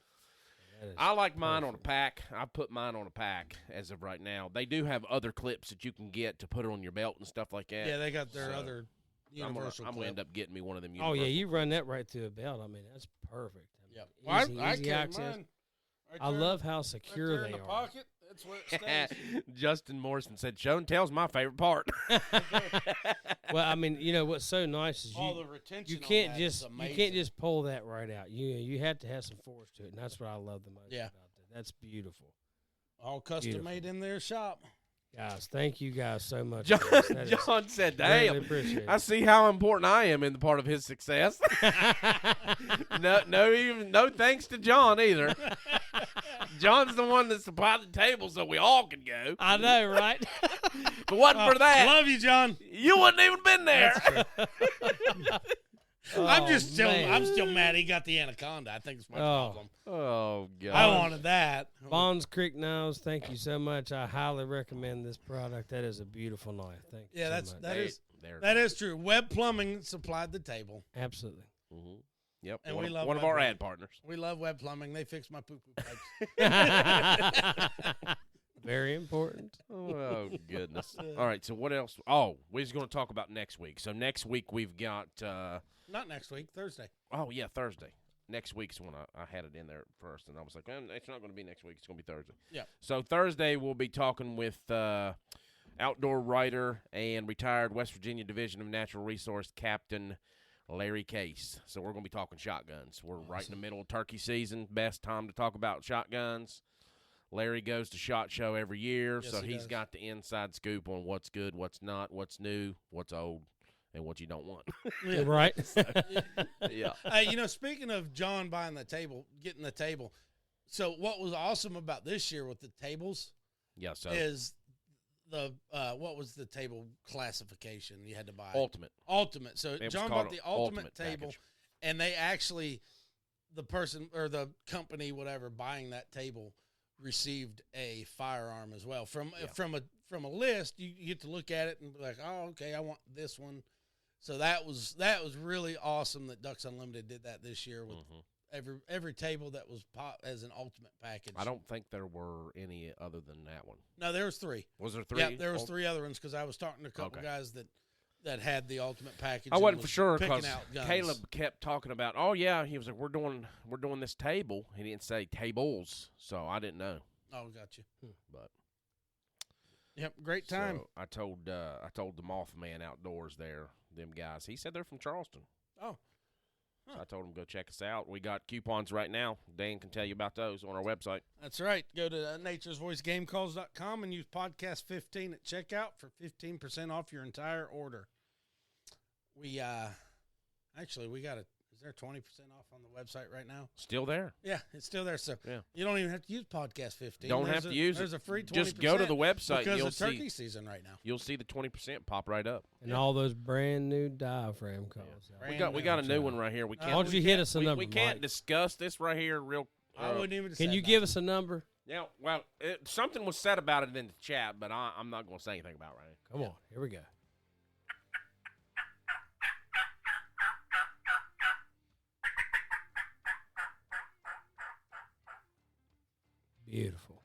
I like mine on a pack. I put mine on a pack as of right now. They do have other clips that you can get to put it on your belt and stuff like that. Yeah, they got their other universal I'm clip. going to end up getting me one of them Oh, universal yeah, you run that right through a belt. I mean, that's perfect. Yeah. Easy access. I love how secure they in the are. pocket. That's where it stays. Justin Morrison said, show and tell's my favorite part. Well, I mean, you know what's so nice is All the retention you on can't that is just amazing. pull that right out. You have to have some force to it, and that's what I love the most about that. That's beautiful. All custom made in their shop. Guys, thank you guys so much. John said, damn, appreciate I see how important I am in the part of his success. No thanks to John either. John's the one that supplied the table so we all could go. I know, right? If it wasn't for that, Love you, John. you wouldn't even been there. I'm man. still mad he got the anaconda. I think it's my problem. Oh, God. I wanted that. Bonds Creek Nose, thank you so much. I highly recommend this product. That is a beautiful knife. Thank you Yeah, so much. that is true. Webb Plumbing supplied the table. Absolutely. Mm-hmm. Yep. And one we of, love one of Webb our Plumbing. ad partners. We love Webb Plumbing. They fix my poo-poo pipes. Very important. Oh, goodness. All right, so what else? Oh, we're just going to talk about next week. So next week we've got Not next week, Thursday. oh, yeah, Thursday. Next week's when I had it in there first, and I was like, it's not going to be next week. It's going to be Thursday. Yeah. So Thursday we'll be talking with outdoor writer and retired West Virginia Division of Natural Resource Captain Larry Case. So we're going to be talking shotguns. We're right in the middle of turkey season. Best time to talk about shotguns. Larry goes to SHOT Show every year, Yes, so he he's does. got the inside scoop on what's good, what's not, what's new, what's old, and what you don't want. Right? Yeah. Hey, speaking of John buying the table, getting the table, so what was awesome about this year with the tables Yeah, so is the what was the table classification you had to buy? Ultimate. So It was John called bought the an ultimate ultimate table, package. and they actually, the person or the company, whatever, buying that table received a firearm as well from a list. You get to look at it and be like, oh, okay, I want this one. So that was really awesome that Ducks Unlimited did that this year with every table that was as an ultimate package. I don't think there were any other than that one. No, there was 3. Was there 3? Yeah, there was 3 other ones because I was talking to a couple guys that had the ultimate package. I and wasn't was for sure picking because out guns. Caleb kept talking about, oh yeah, he was like, we're doing this table. He didn't say tables, so I didn't know. Oh, got you. But Yep, great time. so I told the Mothman Outdoors there, them guys. He said they're from Charleston. Oh, So I told him go check us out. We got coupons right now. Dan can tell you about those on our website. that's right. Go to naturesvoicegamecalls.com and use podcast 15 at checkout for 15% off your entire order. We we got is there 20% off on the website right now? Still there. Yeah, it's still there. So Yeah. you don't even have to use podcast 15. Don't have to use it. There's a free 20%. Just go to the website. because You'll of turkey see. season right now. You'll see the 20% pop right up. And all those brand new diaphragm calls. Brand We got a new. new one right here. We Why can't. Why don't you hit us a we, number, we can't Mike? discuss this right here real. I wouldn't even. Can you give us a number? Yeah, well, something was said about it in the chat, but I'm not going to say anything about it right now. Come on. Here we go. Beautiful.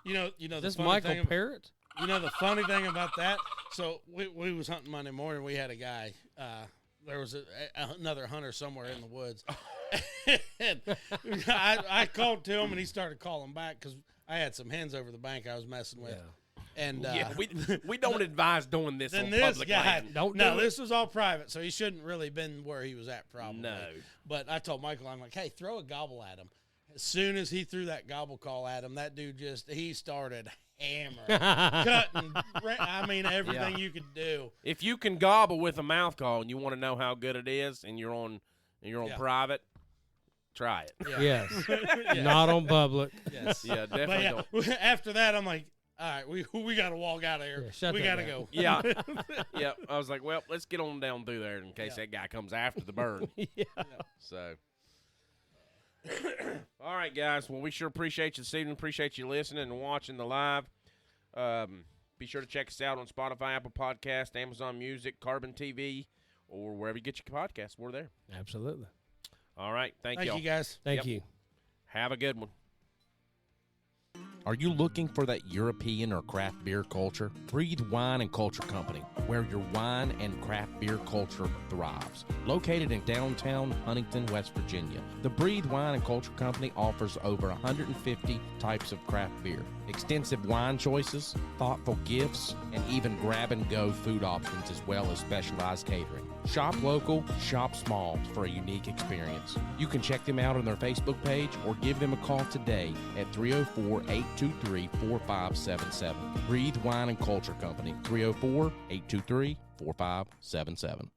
You know Is the this funny Michael thing, Parrott? You know the funny thing about that? So we was hunting Monday morning. We had a guy. There was another hunter somewhere in the woods. And I called to him, and he started calling back because I had some hens over the bank I was messing with. Yeah. And Yeah, we don't advise doing this then on this public guy, land. Don't no, do it. this was all private, so he shouldn't really been where he was at probably. No. But I told Michael, I'm like, hey, throw a gobble at him. As soon as he threw that gobble call at him, that dude he started hammering, cutting, everything you could do. If you can gobble with a mouth call and you want to know how good it is, and you're on Yeah. private, try it. Yeah. Yes. Not on public. Yes. Yeah, But definitely. yeah, Don't. after that, I'm like, all right, we got to walk out of here. Yeah, shut we that got to down. go. Yeah, yeah. I was like, well, let's get on down through there in case Yeah. that guy comes after the bird. Yeah. So, all right, guys. Well, we sure appreciate you this evening. Appreciate you listening and watching the live. Be sure to check us out on Spotify, Apple Podcast, Amazon Music, Carbon TV, or wherever you get your podcasts. We're there. Absolutely. All right. Thank Thank y'all. you, guys. Thank Yep. you. Have a good one. Are you looking for that European or craft beer culture? Breathe Wine and Culture Company, where your wine and craft beer culture thrives. Located in downtown Huntington, West Virginia, the Breathe Wine and Culture Company offers over 150 types of craft beer, extensive wine choices, thoughtful gifts, and even grab-and-go food options as well as specialized catering. Shop local, shop small for a unique experience. You can check them out on their Facebook page or give them a call today at 304-823-4577. Breathe Wine and Culture Company, 304-823-4577.